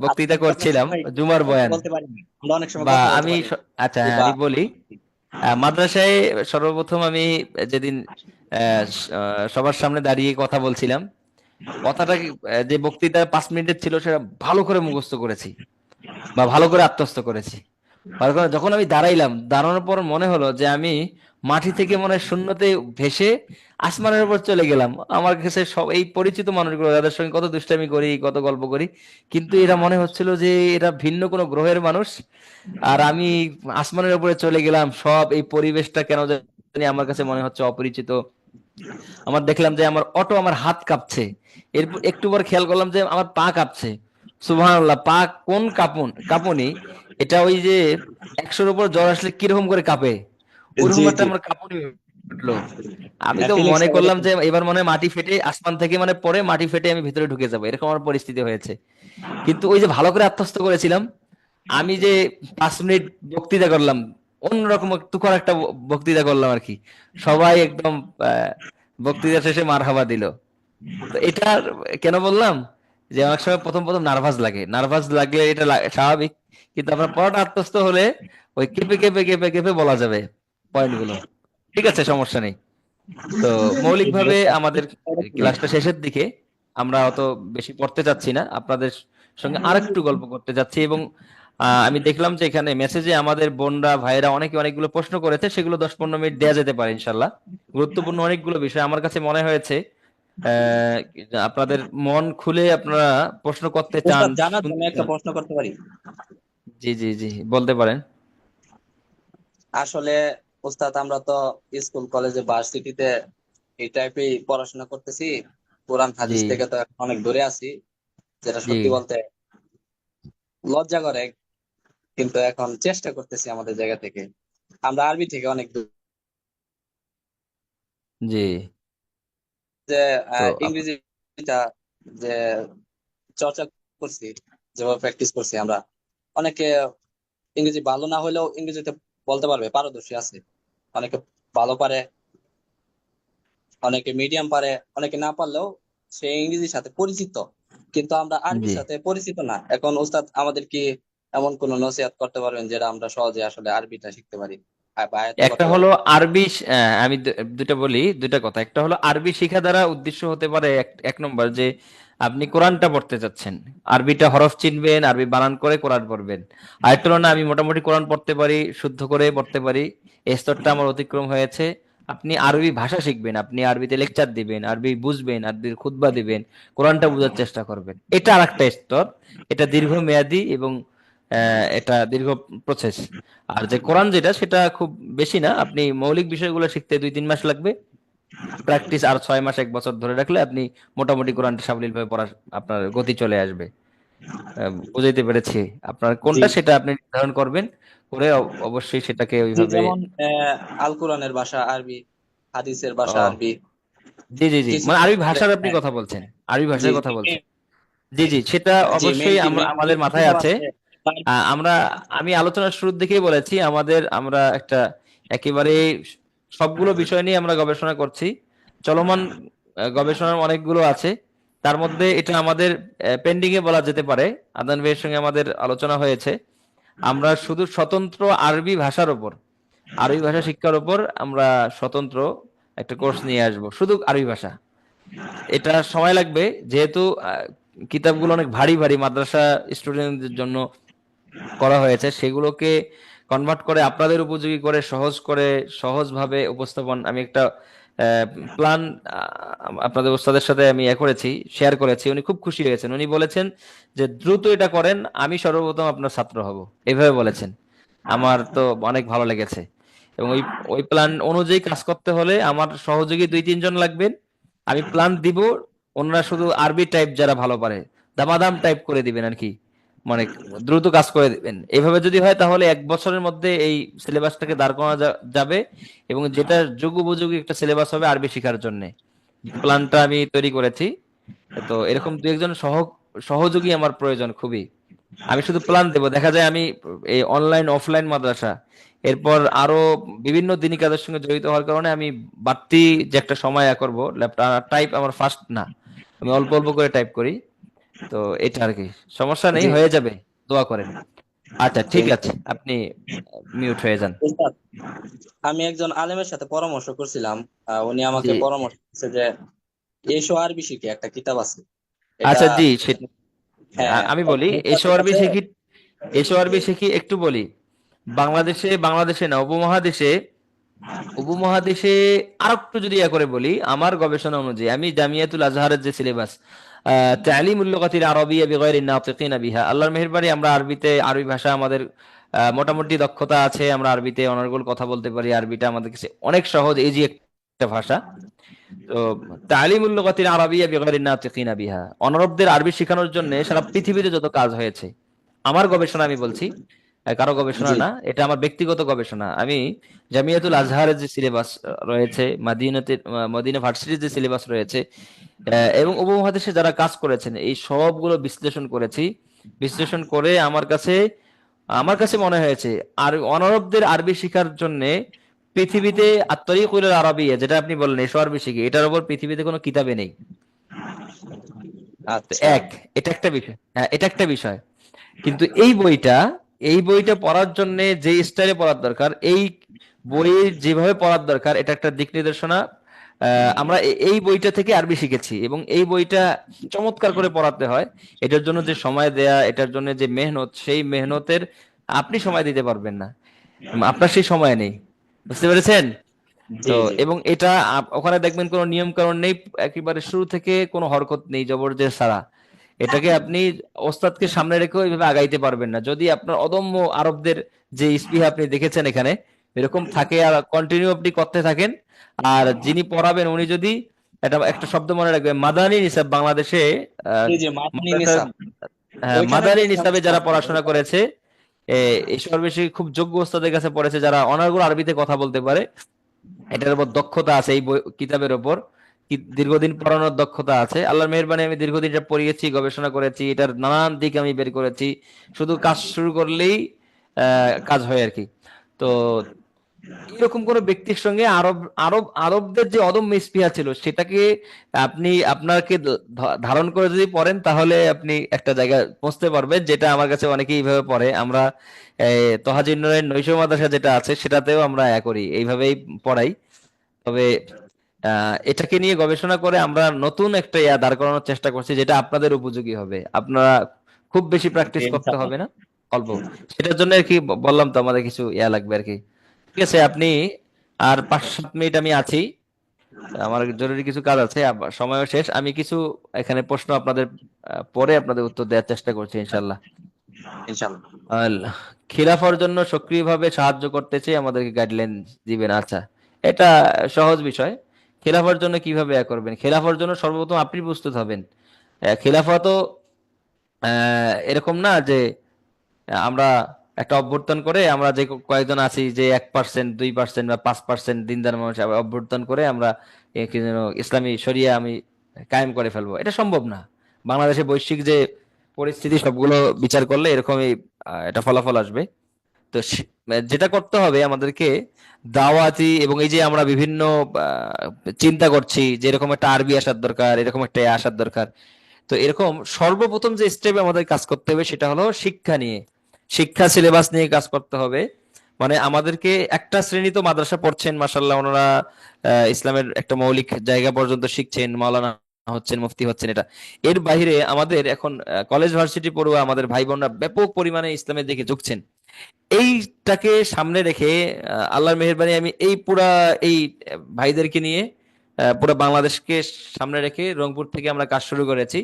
আজকে বক্তৃতা আমরা অনেক করছিলাম, সময় জুমার কথা বয়ান, বলতে পারি না, আমরা অনেক সময় বা কথা বলতে আমি পারি না। আচ্ছা, হ্যাঁ, বা আমি বলি। মাদ্রাসায় সর্বপ্রথম আমি যেদিন সবার সামনে দাঁড়িয়ে কথা বলছিলাম, কথাটা যে বক্তৃতা 5 মিনিটের ছিল সেটা ভালো করে মুখস্থ করেছি, বা ভালো করে আত্মস্থ করেছি। ভালো করে যখন আমি দাঁড়াইলাম, দাঁড়ানোর পর মনে হলো যে আমি মাটি থেকে মনে হয় শূন্যতে ভেসে আসমানের উপর চলে গেলাম। আমার কাছে সব এই পরিচিত মানুষগুলো, যাদের সঙ্গে কত দুষ্টামি করি, কত গল্প করি, কিন্তু এরা মনে হচ্ছিল যে এরা ভিন্ন কোনো গ্রহের মানুষ, আর আমি আসমানের উপরে চলে গেলাম। সব এই পরিবেশটা কেন জানি আমার কাছে মনে হচ্ছে অপরিচিত। আমার দেখলাম যে আমার আমার হাত কাঁপছে। এরপর একটু পর খেয়াল করলাম যে আমার পা কাঁপছে। সুবহানাল্লাহ, পা কোন কাঁপুনি! এটা ওই যে 100-র উপর জ্বর আসলে কিরকম করে কাঁপে, জি ওরকম একটা জি, আমার কাঁপুনি উঠলো। আমি হ্যাঁ তো মনে ফিলিংসটা করলাম এরকম। যে এবার মনে হয় মাটি ফেটে আসমান থেকে মানে পড়ে মাটি ফেটে আমি ভিতরে ঢুকে যাবো, এরকম আমার পরিস্থিতি হয়েছে। কিন্তু ওই যে ভালো করে আত্মস্থ করেছিলাম, আমি যে 5 মিনিট বক্তৃতা করলাম, অন্যরকম একটু করে একটা বক্তৃতা করলাম আর কি। সবাই একদম আহ, বক্তৃতা শেষে মারহাবা দিল। তো এটা কেন বললাম, যে অনেক সময় প্রথম প্রথম নার্ভাস লাগে, নার্ভাস লাগলে এটা স্বাভাবিক। কিন্তু আপনার পড়াটা আত্মস্থ হলে ওই কেঁপে কেঁপে কেঁপে কেঁপে বলা যাবে পয়েন্টগুলো। ঠিক আছে, সমস্যা নেই। তো জি জি, মৌলিকভাবে ওস্তাদ, আমাদের এরকমই। ক্লাসটা শেষের দিকে, আমরা অত বেশি পড়তে চাচ্ছি না, আপনাদের সঙ্গে আরেকটু গল্প করতে যাচ্ছি। এবং আমি দেখলাম যে এখানে মেসেজে আমাদের বোনরা ভাইয়েরা অনেকে অনেকগুলো প্রশ্ন করেছে, সেগুলো 10-15 মিনিট দেয়া যেতে পারে ইনশাল্লাহ। গুরুত্বপূর্ণ অনেকগুলো বিষয় আমার কাছে মনে হয়েছে। আহ, আপনাদের মন খুলে আপনারা প্রশ্ন করতে চান, ওস্তাদ, জানার জন্য শুনতে একটা চান। প্রশ্ন করতে পারি? জি জি জি, বলতে পারেন। আসলে ওস্তাদ, আমরা তো স্কুল কলেজে ভার্সিটিতে এই টাইপের পড়াশোনা করতেছি, কোরআন জি হাদিস থেকে তো এখন অনেক দূরে আছি, যেটা জি সত্যি বলতে লজ্জা করে। কিন্তু এখন চেষ্টা করতেছি আমাদের জায়গা থেকে। আমরা আরবি থেকে অনেক দূর, জি। যে তো ইংরেজিটা যে চর্চা করছি, যেভাবে প্র্যাকটিস করছি আমরা, অনেকে ইংরেজি ভালো না হলেও ইংরেজিতে বলতে পারবে, পারদর্শী আছে। অনেকে ভালো পারে, অনেকে মিডিয়াম পারে, অনেকে না পারলেও সে ইংরেজির সাথে পরিচিত। কিন্তু আমরা জি, আরবির সাথে পরিচিত না। এখন ওস্তাদ আমাদের কি এমন কোন নসিহত করতে পারবেন যেটা আমরা সহজে আসলে আরবিটা শিখতে পারি বা আয়ত্ত একটা করতে পারি? হলো আরবি আমি দুটা বলি, দুটা কথা। একটা হলো আরবি শিখা দ্বারা উদ্দেশ্য হতে পারে এক এক নম্বর যে আপনি কোরআনটা পড়তে চাচ্ছেন, আরবিটা হরফ চিনবেন, আরবি বানান করে কোরআন পড়বেন। আরেকটা হলো না, আমি মোটামুটি কোরআন পড়তে পারি, শুদ্ধ করে পড়তে পারি, এই স্তরটা আমার অতিক্রম হয়েছে। আপনি আরবি ভাষা শিখবেন, আপনি আরবিতে লেকচার দিবেন, আরবি বুঝবেন, আরবির খুতবা দিবেন, কোরআনটা বোঝার চেষ্টা করবেন। এটা আরেকটা স্তর। এটা দীর্ঘমেয়াদী এবং এটা দীর্ঘ প্রসেস। আর যে কোরআন যেটা, সেটা খুব বেশি না, আপনি মৌলিক বিষয়গুলো শিখতে 2-3 মাস লাগবে। প্র্যাকটিস আর 6 মাস 1 বছর ধরে রাখলে আপনি মোটামুটি কোরআনটা সাবলীলভাবে পড়ার আপনার গতি চলে আসবে। বুঝাইতে পেরেছি? আপনার জি কোনটা সেটা আপনি নির্ধারণ করবেন, করে অবশ্যই সেটাকে জি, ওইভাবে। যেমন আল কোরআনের ভাষা আরবি, হাদিসের ভাষা ও, আরবি, জি জি জি, কিছু মানে আরবি ক্ষেত্রে। ভাষার আপনি হ্যাঁ, কথা বলছেন, আরবি জি ভাষার কথা বলছেন। জি জি, সেটা জি, অবশ্যই আমরা আমাদের মাথায় কিছু আছে। আছে। আমরা, আমি আলোচনার শুরুর দিকেই বলেছি, আমরা একটা একেবারে সবগুলো বিষয় নিয়ে আমরা গবেষণা করছি। চলমান গবেষণার অনেকগুলো আছে। তার মধ্যে এটা আমাদের পেন্ডিং এ বলা যেতে পারে। আদান ভাইয়ের সঙ্গে আমাদের আলোচনা হয়েছে, আমরা শুধু স্বতন্ত্র আরবি ভাষার উপর, আরবি ভাষা শিক্ষার উপর আমরা স্বতন্ত্র একটা কোর্স নিয়ে আসব, শুধু আরবি ভাষা। এটা সময় লাগবে, যেহেতু কিতাবগুলো অনেক ভারী ভারী মাদ্রাসা স্টুডেন্টদের জন্য, করা হয়েছে সেগুলোকে কনভার্ট করে আপনাদের উপযোগী করে সহজভাবে উপস্থাপন, আমি একটা প্ল্যান আপনাদের ওস্তাদের সাথে আমি করেছি, শেয়ার করেছি। উনি খুব খুশি হয়েছেন। উনি বলেছেন যে দ্রুত এটা করেন, আমি সর্বপ্রথম আপনার ছাত্র হব, এইভাবে বলেছেন। আমার তো অনেক ভালো লেগেছে। এবং ওই ওই প্ল্যান অনুযায়ী কাজ করতে হলে আমার সহযোগী 2-3 জন লাগবেন। আমি প্ল্যান দিব, ওনারা শুধু আরবি টাইপ যারা ভালো পারে দামাদাম টাইপ করে দিবেন আর কি, মানে দ্রুত কাজ করে দিবেন। এভাবে যদি হয় তাহলে 1 বছরের মধ্যে এই সিলেবাসটাকে দাঁড় করানো যাবে, এবং যেটা যুগোপযোগী একটা সিলেবাস হবে আরবি শেখার জন্য। প্ল্যানটা আমি তৈরি করেছি। তো এরকম 2-1 জন সহযোগী আমার প্রয়োজন খুবই। আমি শুধু প্ল্যান দেবো, দেখা যায় আমি এই অনলাইন অফলাইন মাদ্রাসা, এরপর আরো বিভিন্ন দিনী কাজের সঙ্গে জড়িত হওয়ার কারণে আমি বাড়তি যে একটা সময় করবো, টাইপ আমার ফাস্ট না, আমি অল্প অল্প করে টাইপ করি। তো এটা আর কি, সমস্যা নেই, জি হয়ে যাবে, দোয়া করেন। আচ্ছা জি। ঠিক আছে, আপনি মিউট হয়ে যান। উস্তাদ, আমি একজন আলেমের সাথে পরামর্শ করছিলাম। উনি আমাকে জি পরামর্শ দিচ্ছে যে এসো আরবি শিখে একটা কিতাব আছে, এটা। আচ্ছা, জি হ্যাঁ, আমি বলি, এসো উস্তাদের আরবি কাছে। শিখি। এসো আরবি শিখি একটু বলি। বাংলাদেশে না, উপমহাদেশে আর একটু যদি করে বলি, আমার গবেষণা অনুযায়ী, আমি জামিয়াতুল আজহারের যে সিলেবাস তালিমুল লুগাতিল আরাবিয়্যা বিগাইরি নাতিকিনা বিহা, আল্লাহর মেহেরবানি আমরা আরবি ভাষা আমাদের মোটামুটি দক্ষতা আছে, আমরা আরবিতে অনর্গল কথা বলতে পারি, আরবিটা আমাদের কাছে অনেক সহজ, ইজি একটা ভাষা। তো তালিমুল লুগাতিল আরাবিয়্যা বিগাইরি নাতিকিনা বিহা, অনরবদের আরবি শেখানোর জন্য সারা পৃথিবীতে যত কাজ হয়েছে, আমার গবেষণা আমি বলছি, কারো গবেষণা জি না, এটা আমার ব্যক্তিগত গবেষণা। আমি জামিয়াতুল আজহারের যে সিলেবাস রয়েছে, মদিনা ভার্সিটির যে সিলেবাস রয়েছে, এবং উপমহাদেশে যারা কাজ করেছেন এই সবগুলো বিশ্লেষণ করেছি। বিশ্লেষণ করে আমার কাছে মনে হয়েছে আর অনরবদের আরবি শেখার জন্য পৃথিবীতে আত-তরিকুল আরাবিয়া, যেটা আপনি বললেন এসো আরবি শিখি, এটার উপর পৃথিবীতে কোনো কিতাবে নেই। তো আচ্ছা। এটা একটা বিষয়, হ্যাঁ এটা একটা বিষয়। কিন্তু এই বইটা পড়ার জন্য যে স্টাইলে পড়ার দরকার, এই বইয়ের যেভাবে পড়ার দরকার, এটা একটা দিক নির্দেশনা। আমরা এই বইটা থেকে আরবি শিখেছি, এবং এই বইটা চমৎকার করে পড়াতে হয়। এটার জন্য যে সময় দেয়া, এটার জন্য যে মেহনত, সেই মেহনতের আপনি সময় দিতে পারবেন না, আপনার সেই সময় নেই। বুঝতে পেরেছেন? জি তো জি। এবং এটা ওখানে দেখবেন কোনো নিয়ম কানুন নেই, একেবারে শুরু থেকে কোনো হরকত নেই, জবরদস্ত ছাড়া। এটাকে আপনি ওস্তাদকে সামনে রেখেও এইভাবে আগাইতে পারবেন না, যদি আপনার অদম্য আরবদের যে স্পৃহা আপনি দেখেছেন এখানে এরকম থাকে, আর কন্টিনিউ আপনি করতে থাকেন। আর যিনি পড়াবেন উনি যদি এটা একটা শব্দ মনে রাখবেন, মাদানী নিসাব, বাংলাদেশে আহ, এই যে মাদানী মাদ্রাসার নিসাব, ওইখানে মাদানী গেছিলাম নিসাবে যারা উস্তাদ। পড়াশোনা করেছে, ঈশ্বর বেশি খুব যোগ্য ওস্তাদের কাছে পড়েছে, যারা অনার্গল আরবিতে কথা বলতে পারে, এটার উপর দক্ষতা আছে, এই কিতাবের উপর দীর্ঘদিন পড়ানোর দক্ষতা আছে। আল্লাহর মেহেরবানি আমি দীর্ঘদিন এটা পড়িয়েছি, গবেষণা করেছি, এটার নানান দিক আমি বের করেছি। শুধু কাজ শুরু করলেই কাজ হয় আর কি। তো এরকম কোন ব্যক্তির সঙ্গে আরবদের যে অদম্য স্পৃহা ছিল, সেটাকে আপনাকে ধারণ করে যদি পড়েন, তাহলে আপনি একটা জায়গায় পৌঁছতে পারবেন, যেটা আমার কাছে অনেকেই এইভাবে পড়ে। আমরা তহাজির নূরের নৈশ মাদ্রাসা যেটা আছে, সেটাতেও আমরা করি, এইভাবেই পড়াই। তবে এটাকে নিয়ে গবেষণা করে আমরা নতুন একটা দাঁড় করানোর চেষ্টা করছি, যেটা আপনাদের উপযোগী হবে। আপনারা খুব বেশি প্র্যাকটিস করতে ইনশাআল্লাহ। হবে না, অল্প। সেটার জন্য আর কি বললাম তো, আমাদের কিছু লাগবে আর কি। ঠিক আছে, আপনি আর 5-7 মিনিট আমি আছি, আমার জরুরি কিছু কাজ আছে, সময়ও শেষ। আমি কিছু এখানে প্রশ্ন আপনাদের পরে আপনাদের উত্তর দেওয়ার চেষ্টা করছি ইনশাল্লাহ। ইনশাআল্লাহ। খিলাফার জন্য সক্রিয়ভাবে সাহায্য করতে চেয়ে আমাদেরকে গাইডলাইন দিবেন। আচ্ছা, এটা সহজ বিষয়। খিলাফার জন্য কিভাবে করবেন? খিলাফার জন্য সর্বপ্রথম আপনি প্রস্তুত হবেন। খিলাফা তো এরকম না যে আমরা একটা অভ্যর্থন করে, আমরা যে কয়েকজন আছি যে 1%, 2% বা 5% দিনদার মানুষ আবার অভ্যর্থন করে আমরা কি যেন ইসলামী শরিয়া আমি কায়েম করে ফেলবো, এটা সম্ভব না। বাংলাদেশে বৈশ্বিক যে পরিস্থিতি, সবগুলো বিচার করলে এরকমই এটা ফলাফল আসবে। তো যেটা করতে হবে আমাদেরকে, দাওয়াতি, এবং এই যে আমরা বিভিন্ন চিন্তা করছি যে এরকম একটা আরবি আসার দরকার, এরকম একটা আসার দরকার। তো এরকম সর্বপ্রথম যে স্টেপে আমাদের কাজ করতে হবে সেটা হলো শিক্ষা সিলেবাস নিয়ে কাজ করতে হবে। মানে আমাদেরকে একটা শ্রেণী তো মাদ্রাসা পড়ছেন, মাশাআল্লাহ, ওনারা ইসলামের একটা মৌলিক জায়গা পর্যন্ত শিখছেন, মাওলানা হচ্ছেন, মুফতি হচ্ছেন, এটা এর বাইরে আমাদের এখন কলেজ ভার্সিটি পড়ুয়া আমাদের ভাই বোনরা ব্যাপক পরিমাণে ইসলামের দিকে ঝুঁকছেন। এইটাকে সামনে রেখে আল্লাহর মেহেরবানি আমি এই পুরা এই ভাইদেরকে নিয়ে পুরো বাংলাদেশকে সামনে রেখে রংপুর থেকে আমরা কাজ শুরু করেছি।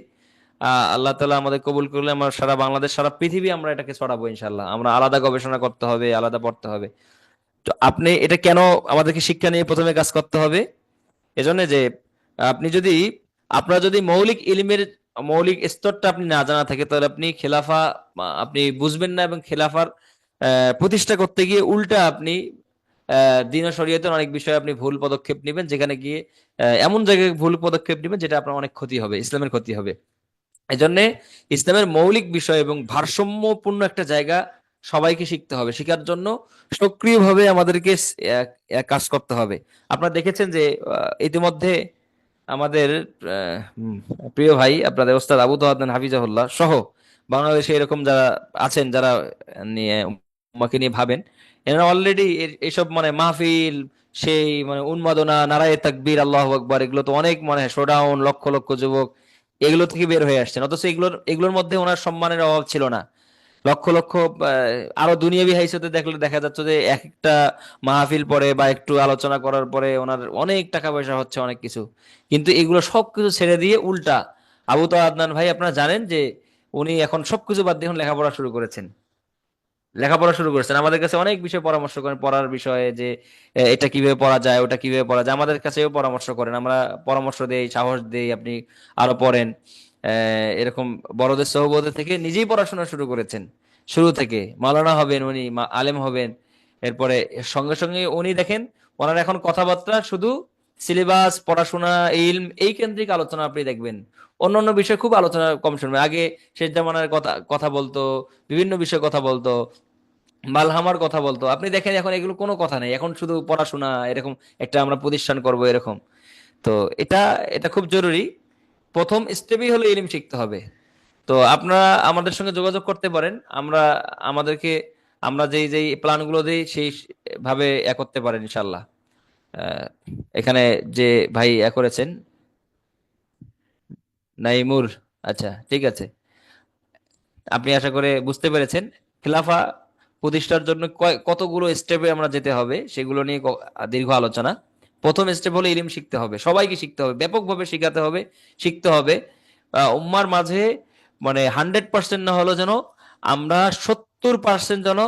আল্লাহ তাআলা আমাদের কবুল করলে আমরা সারা বাংলাদেশ সারা পৃথিবী আমরা এটাকে ছড়াবো ইনশাল্লাহ। আমরা আলাদা গবেষণা করতে হবে, আলাদা পড়তে হবে। তো আপনি এটা কেন আমাদেরকে শিক্ষা নিয়ে প্রথমে কাজ করতে হবে? এজন্য যে আপনি যদি আপনার যদি মৌলিক ইলমের মৌলিক স্তরটা আপনি না জানা থাকে, তাহলে আপনি খেলাফা আপনি বুঝবেন না, এবং খেলাফার প্রতিষ্ঠা করতে গিয়ে উল্টা আপনি দ্বীন ও শরীয়তের অনেক বিষয়ে আপনি ভুল পদক্ষেপ নেবেন, যেখানে গিয়ে এমন জায়গায় ভুল পদক্ষেপ নেবেন যেটা আপনার অনেক ক্ষতি হবে, ইসলামের ক্ষতি হবে। এই জন্য ইসলামের মৌলিক বিষয় এবং ভারসাম্যপূর্ণ একটা জায়গা সবাইকে শিখতে হবে। শেখার জন্য সক্রিয়ভাবে আমাদেরকে কাজ করতে হবে। আপনারা দেখেছেন যে ইতিমধ্যে আমাদের প্রিয় ভাই আপনাদের ওস্তাদ আবু তোহাদ্দান হাফিজাহুল্লাহ সহ বাংলাদেশে এরকম যারা আছেন, যারা নিয়ে উম্মাকে নিয়ে ভাবেন, এরা অলরেডি এইসব মানে মাহফিল, সেই মানে উন্মাদনা, নারায়ে তাকবীর, আল্লাহু আকবার, এগুলো তো অনেক মানে শোডাউন, লক্ষ লক্ষ যুবক এগুলো থেকে বের হয়ে আসছেন। অথচ এগুলোর মধ্যে ওনার সম্মানের অভাব ছিল না। লক্ষ লক্ষ আরো দুনিয়াবি হাইসতে দেখলে দেখা যাচ্ছে যে এক একটা মাহফিল পরে বা একটু আলোচনা করার পরে ওনার অনেক টাকা পয়সা হচ্ছে, অনেক কিছু। কিন্তু এগুলো সবকিছু ছেড়ে দিয়ে উল্টা আবু তো আদনান ভাই, আপনারা জানেন যে উনি এখন সবকিছু বাদ দিয়ে এখন লেখাপড়া শুরু করেছেন। লেখাপড়া শুরু করেছেন, আমাদের কাছে অনেক বিষয় পরামর্শ করেন, পড়ার বিষয়ে যে এটা কিভাবে পড়া যায়, ওটা কিভাবে পড়া যায়, আমাদের কাছেও পরামর্শ করেন, আমরা পরামর্শ দেই, সাহস দেই, আপনি আরো পড়েন। এরকম বড়দের সহবতে থেকে নিজেই পড়াশোনা শুরু করেছেন, শুরু থেকে মাওলানা হবেন উনি, আলেম হবেন। এরপরে সঙ্গে সঙ্গে উনি দেখেন ওনার এখন কথাবার্তা শুধু সিলেবাস, পড়াশোনা, ইলম এই কেন্দ্রিক আলোচনা আপনি দেখবেন। অন্যান্য বিষয় খুব আলোচনা কম শুনবেন। আগে শেষ জামানার কথা কথা বলতো, বিভিন্ন বিষয়ে কথা বলতো, মালহামার কথা বলতো। আপনি দেখেন এখন এগুলো কোনো কথা নেই, এখন শুধু পড়াশোনা, এরকম একটা আমরা প্রতিষ্ঠান করব এরকম। তো এটা এটা খুব জরুরি। প্রথম স্টেপই হলো ইলম শিখতে হবে। তো আপনারা আমাদের সঙ্গে যোগাযোগ করতে পারেন, আমরা আমাদেরকে আমরা যেই যেই প্ল্যানগুলো দিই সেই ভাবে করতে পারেন ইনশাল্লাহ। আহ, এখানে যে ভাই করেছেন নাইমুর, আচ্ছা ঠিক আছে, আপনি আশা করে বুঝতে পেরেছেন খেলাফা প্রতিষ্ঠার জন্য কতগুলো স্টেপে আমরা যেতে হবে সেগুলো নিয়ে দীর্ঘ আলোচনা। প্রথম স্টেপ হলো ইলম শিখতে হবে, সবাইকে শিখতে হবে, ব্যাপকভাবে শিখাতে হবে, শিখতে হবে। উম্মার মাঝে মানে 100% না হলো যেন আমরা 70% যেন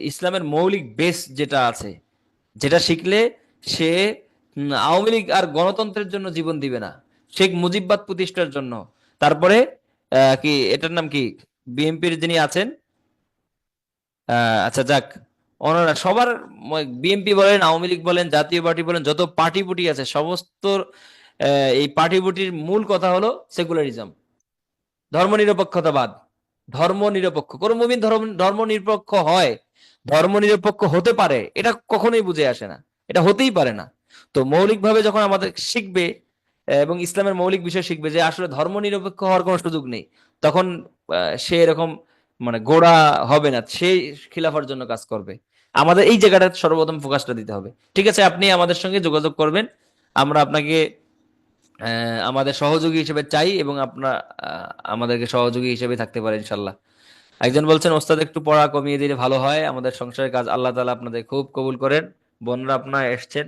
ইসলামের মৌলিক বেস যেটা আছে, যেটা শিখলে সে আওয়ামী লীগ আর গণতন্ত্রের জন্য জীবন দিবে না, শেখ মুজিববাদ প্রতিষ্ঠার জন্য। তারপরে কি এটার নাম কি, বিএনপির যিনি আছেন, আচ্ছা যাক, ওনারা সবার বিএনপি বলেন, আওয়ামী লীগ বলেন, জাতীয় পার্টি বলেন, যত পার্টি পুটি আছে সমস্ত এই পার্টি পুটির মূল কথা হলো সেকুলারিজম, ধর্মনিরপেক্ষতাবাদ। ধর্মনিরপেক্ষ কোন মুমিন ধর্মনিরপেক্ষ হয়, ধর্মনিরপেক্ষ হতে পারে, এটা কখনোই বুঝে আসে না, এটা হতেই পারে না। তো মৌলিকভাবে যখন আমাদের শিখবে এবং ইসলামের মৌলিক বিষয় শিখবে যে আসলে ধর্মনিরপেক্ষ হওয়ার কোনো সুযোগ নেই, তখন সে এরকম মানে গোড়া হবে না, সে খিলাফার জন্য কাজ করবে। আমাদের এই জায়গাটা সর্বপ্রথম ফোকাসটা দিতে হবে। ঠিক আছে, আপনি আমাদের সঙ্গে যোগাযোগ করবেন, আমরা আপনাকে আমাদের সহযোগী হিসেবে চাই, এবং আপনার আমাদেরকে সহযোগী হিসেবে থাকতে পারেন ইনশাল্লাহ। একজন বলছেন ওস্তাদ একটু পড়া কমিয়ে দিলে ভালো হয়, আমাদের সংসারের কাজ আল্লাহ তাআলা আপনাদের খুব কবুল করেন। বোনরা আপনারা এসছেন,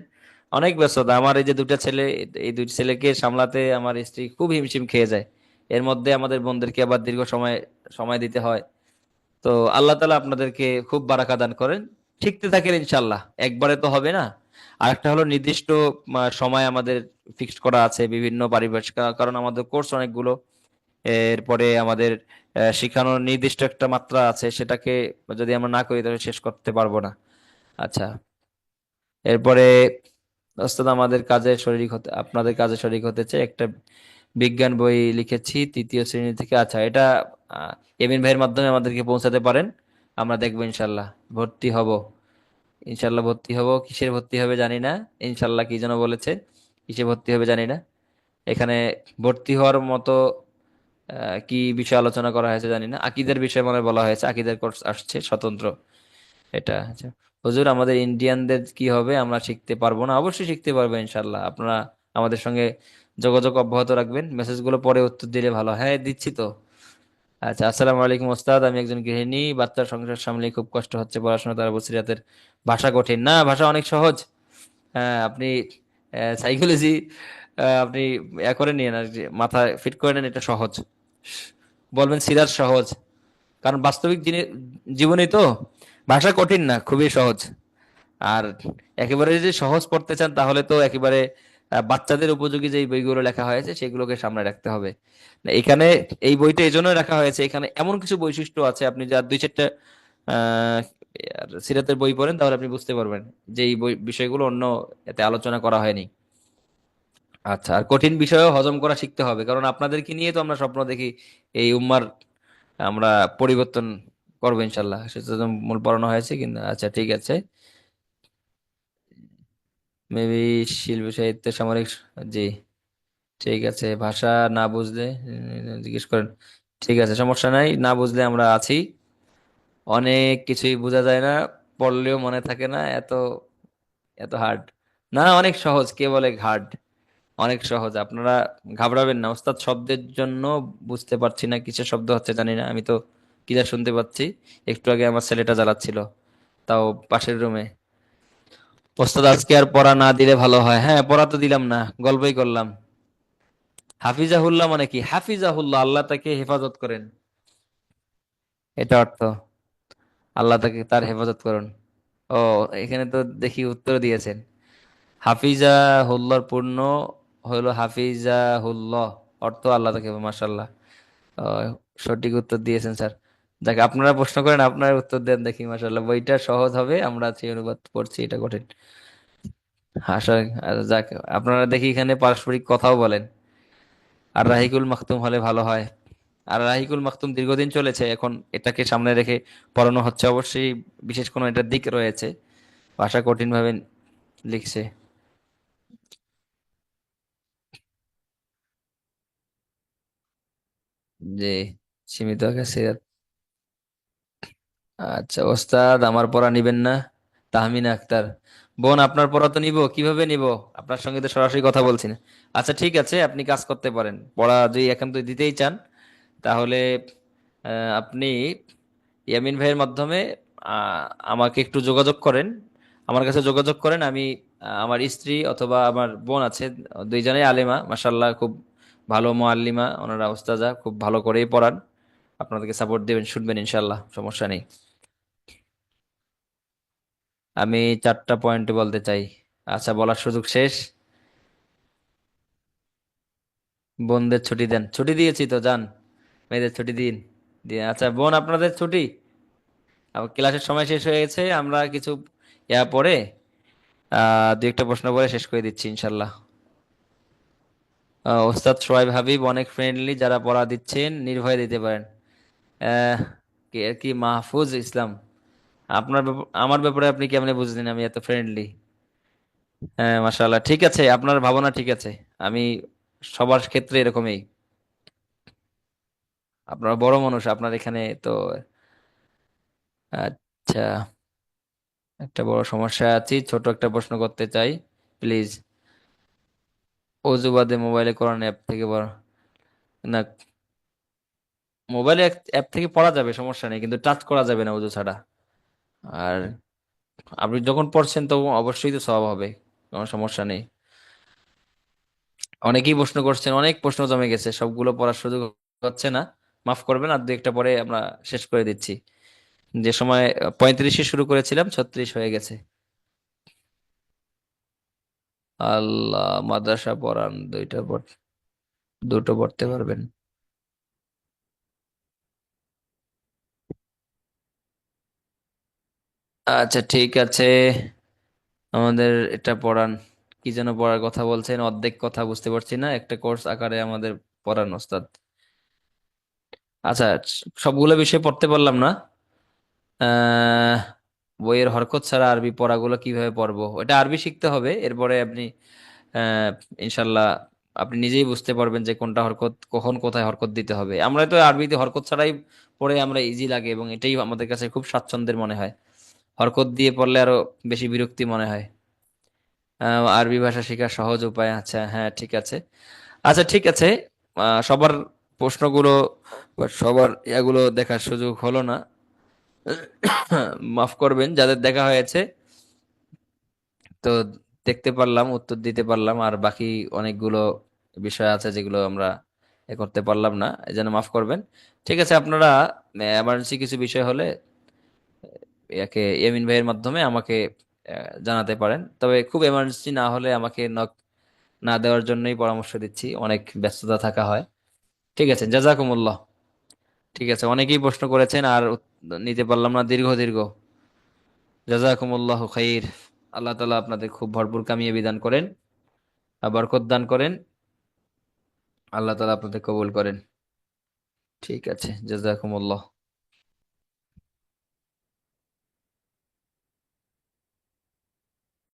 অনেক ব্যস্ততা, আমার এই যে দুটা ছেলে, এই দুই ছেলেকে সামলাতে আমার স্ত্রী খুব হিমশিম খেয়ে যায়, এর মধ্যে আমাদের বোনদেরকে আবার দীর্ঘ সময় সময় দিতে হয়। তো আল্লাহ তাআলা আপনাদেরকে খুব বারাকা দান করেন, শিখতে থাকেন ইনশাল্লাহ, একবারে তো হবে না। আর একটা হলো নির্দিষ্ট সময় আমাদের ফিক্সড করা আছে, বিভিন্ন পারিপার্শ্বিক কারণ আমাদের কোর্স অনেকগুলো। এরপরে আমাদের শিখানোর নির্দিষ্ট একটা মাত্রা আছে, সেটাকে যদি আমরা না করি তাহলে শেষ করতে পারবো না। আচ্ছা, এরপরে ওস্তাদ আমাদের কাজে শরীক হতে আপনাদের কাজে শরীক হতে চাই, একটা বিজ্ঞান বই লিখেছি 3য় শ্রেণী থেকে। আচ্ছা, এটা আহ, এমিন ভাইয়ের মাধ্যমে আমাদেরকে পৌঁছাতে পারেন, আমরা দেখবো ইনশাল্লাহ। ভর্তি হব, ইনশাল্লাহ ভর্তি হব। কিসের ভর্তি হবে জানি না, ইনশাল্লাহ কি যেন বলেছে, কিসে ভর্তি হবে জানি না। এখানে ভর্তি হওয়ার মতো কি বিষয় আলোচনা করা হয়েছে জানি না, আকীদার বিষয় মনে হয় বলা হয়েছে, আকীদার কোর্স আসছে স্বতন্ত্র। এটা আচ্ছা, হুজুর আমাদের ইন্ডিয়ানদের কি হবে, আমরা শিখতে পারবো না? অবশ্যই শিখতে পারবো ইনশাল্লাহ, আপনারা আমাদের সঙ্গে যোগাযোগ অব্যাহত রাখবেন, মেসেজগুলো পরে উত্তর দিলে ভালো। হ্যাঁ, দিচ্ছি তো। আচ্ছা, আসসালামু আলাইকুম ওস্তাদ, আমি একজন গৃহিণী, বাচ্চার সংসার সামলে খুব কষ্ট হচ্ছে, পড়াশোনা তার বসিরাতের, ভাষা কঠিন না, ভাষা অনেক সহজ। হ্যাঁ, আপনি সাইকোলজি আপনি করে নিয়ে না, মাথায় ফিট করে নেন, এটা সহজ। বলবেন সিরাজ সহজ, কারণ বাস্তবিক জীবনে তো ভাষা কঠিন না, খুবই সহজ। আর একেবারে যদি সহজ পড়তে চান তাহলে তো একেবারে বাচ্চাদের উপযোগী যে বইগুলো লেখা হয়েছে সেগুলোকে সামনে রাখতে হবে। না, এখানে এই বইটা এই জন্য রাখা হয়েছে, এখানে এমন কিছু বৈশিষ্ট্য আছে, আপনি যা দুই চারটা আহ সিরাতের বই পড়েন তাহলে আপনি বুঝতে পারবেন যে এই বই বিষয়গুলো অন্য এতে আলোচনা করা হয়নি। আচ্ছা, আর কঠিন বিষয়ও হজম করা শিখতে হবে, কারণ আপনাদেরকে নিয়ে তো আমরা স্বপ্ন দেখি এই উম্মার আমরা পরিবর্তন করবো ইনশাল্লাহ, সেটা তো মূল পড়ানো হয়েছে কিন্তু। আচ্ছা, ঠিক আছে। মেবি শিল্প সাহিত্য সামরিক, জি, ঠিক আছে। ভাষা না বুঝলে জিজ্ঞেস করেন, ঠিক আছে, সমস্যা নাই, না বুঝলে আমরা আছি। অনেক কিছুই বোঝা যায় না, পড়লেও মনে থাকে না, এত এত হার্ড না, অনেক সহজ, কে বলে হার্ড? অনেক সহজ, আপনারা ঘাবড়াবেন না। ওস্তাদ শব্দের জন্য বুঝতে পারছি না কিসের শব্দ হচ্ছে জানি না, আমি তো ক্লিয়ার শুনতে পাচ্ছি। একটু আগে আমার ছেলেটা জ্বালাচ্ছিল, তাও পাশের রুমে। ওস্তাদ আজকে আর পড়া না দিলে ভালো হয়। হ্যাঁ, পড়া তো দিলাম না, গল্পই করলাম। হাফিজাহুল্লাহ মানে কি? হাফিজাহুল্লাহ, আল্লাহ তাকে হেফাজত করেন, এটা অর্থ। আল্লাহ তাকে, তার হেফাজত করুন। ও, এখানে তো দেখি উত্তর দিয়েছেন। হাফিজাহুল্লাহর পূর্ণ হলো হাফিজাহুল্লাহ, অর্থ আল্লাহ তাকে, মাশাআল্লাহ। সঠিক উত্তর দিয়েছেন স্যার। যাকে আপনারা প্রশ্ন করেন, আপনারা উত্তর দেন দেখি, মাশাআল্লাহ। বইটা সহজ হবে, আমরা সেই অনুবাদ পড়ছি, এটা কঠিন। আশা, যাক, আপনারা দেখি এখানে পারস্পরিক কথাও বলেন। আর রাহিকুল মাখতুম হলে ভালো হয়। আর রাহিকুল মাখতুম দীর্ঘদিন চলেছে, এখন এটাকে সামনে রেখে পড়ানো হচ্ছে, অবশ্যই বিশেষ কোনো এটার দিক রয়েছে। ভাষা কঠিন ভাবে লিখছে, যে সীমিত আকারে। আচ্ছা ওস্তাদ, আমার পড়া নিবেন না? তাহমিনা আক্তার, বোন, আপনার পড়া তো নিব, কিভাবে নিব? আপনার সঙ্গে তো সরাসরি কথা বলছি না। আচ্ছা, ঠিক আছে, আপনি কাজ করতে পারেন, পড়া যদি একান্ত দিতেই চান তাহলে আপনি ইয়ামিন ভাইয়ের মাধ্যমে আহ, আমাকে একটু যোগাযোগ করেন, আমার কাছে যোগাযোগ করেন। আমি আমার স্ত্রী অথবা আমার বোন আছে, দুইজনেই আলেমা মাশাল্লাহ, খুব ভালো মুআল্লিমা, ওনারা উস্তাজা, খুব ভালো করেই পড়ান। আপনাদেরকে সাপোর্ট দেবেন, শুনবেন ইনশাল্লাহ, সমস্যা নেই। আমি চারটা পয়েন্ট বলতে চাই। আচ্ছা, বলার সুযোগ শেষ। বোনদের ছুটি দেন, ছুটি দিয়েছি তো, যান, মেয়েদের ছুটি দিন। দিয়ে আচ্ছা বোন, আপনাদের ছুটি, আবার ক্লাসের সময় শেষ হয়ে গেছে, আমরা কিছু পরে দু একটা প্রশ্ন পরে শেষ করে দিচ্ছি ইনশাল্লাহ। ওস্তাদ সোহাইব হাবিব অনেক ফ্রেন্ডলি, যারা পড়া দিচ্ছেন নির্ভয়ে দিতে পারেন। আহ, কি মাহফুজ ইসলাম, আমার ব্যাপারে আপনি কেমনে বুঝলেন আমি এত ফ্রেন্ডলি? হ্যাঁ, মাশাআল্লাহ, ঠিক আছে, আপনার ভাবনা ঠিক আছে। আমি সবার ক্ষেত্রে এরকমই। আপনারা বড় মানুষ, আপনার এখানে তো। আচ্ছা, একটা বড় সমস্যা আছি, ছোট একটা প্রশ্ন করতে চাই, প্লিজ। অজু বাদে মোবাইলে কোরআন অ্যাপ থেকে পড়া, না, মোবাইলে অ্যাপ থেকে পড়া যাবে, সমস্যা নেই, কিন্তু টাচ করা যাবে না অজু ছাড়া। আর আপনি যখন পড়ছেন তো অবশ্যই তো সওয়াব হবে, কোনো সমস্যা নেই। অনেকেই প্রশ্ন করছেন, অনেক প্রশ্ন জমে গেছে, সবগুলো পড়ার সুযোগ হচ্ছে না, মাফ করবেন, আর দু একটা পরে আমরা শেষ করে দিচ্ছি। যে সময় 35-এ শুরু করেছিলাম, 36 হয়ে গেছে। আল্লাহ, মাদ্রাসা পড়ান, দুটো পড়তে পারবেন? আচ্ছা, ঠিক আছে, আমাদের এটা পড়ান। কি যেন পড়ার কথা বলছেন, অর্ধেক কথা বুঝতে পারছি না, একটা কোর্স আকারে আমাদের পড়ান ওস্তাদ। আচ্ছা, সবগুলো বিষয় পড়তে পারলাম না। আহ বইয়ের হরকত ছাড়া আরবি পড়াগুলো কিভাবে পড়বো? ওটা আরবি শিখতে হবে, এরপরে আপনি আহ ইনশাল্লাহ আপনি নিজেই বুঝতে পারবেন যে কোনটা হরকত, কখন কোথায় হরকত দিতে হবে। আমরা তো আরবিতে হরকত ছাড়াই পড়ে আমরা ইজি লাগে, এবং এটাই আমাদের কাছে খুব স্বাচ্ছন্দ্যের মনে হয়। হরকত দিয়ে পড়লে আরো বেশি বিরক্তি মনে হয়। আরবি ভাষা শেখার সহজ উপায়, আচ্ছা, হ্যাঁ, ঠিক আছে। আচ্ছা ঠিক আছে, সবার প্রশ্নগুলো বা সবার এগুলো দেখার সুযোগ হলো না। মাফ করবেন, যাদের দেখা হয়েছে তো দেখতে পারলাম, উত্তর দিতে পারলাম, আর বাকি অনেকগুলো বিষয় আছে যেগুলো আমরা করতে পারলাম না, এই জন্য মাফ করবেন। ঠিক আছে, আপনারা এমার্জেন্সি কিছু বিষয় হলে একে ইয়ামিন ভাইয়ের মাধ্যমে আমাকে জানাতে পারেন, তবে খুব এমার্জেন্সি না হলে আমাকে নক না দেওয়ার জন্যই পরামর্শ দিচ্ছি, অনেক ব্যস্ততা থাকা হয়। ঠিক আছে, জাজাকুমুল্লাহ। ঠিক আছে, অনেকেই প্রশ্ন করেছেন আর নিতে পারলাম না দীর্ঘ দীর্ঘ। জাজাকুমুল্লাহ খাইর। আল্লাহ তাআলা আপনাদের খুব ভরপুর কামিয়ে বিধান করেন, বরকত দান করেন। আল্লাহ তাআলা আপনাদের কবুল করেন। ঠিক আছে, জাজাকুমুল্লাহ।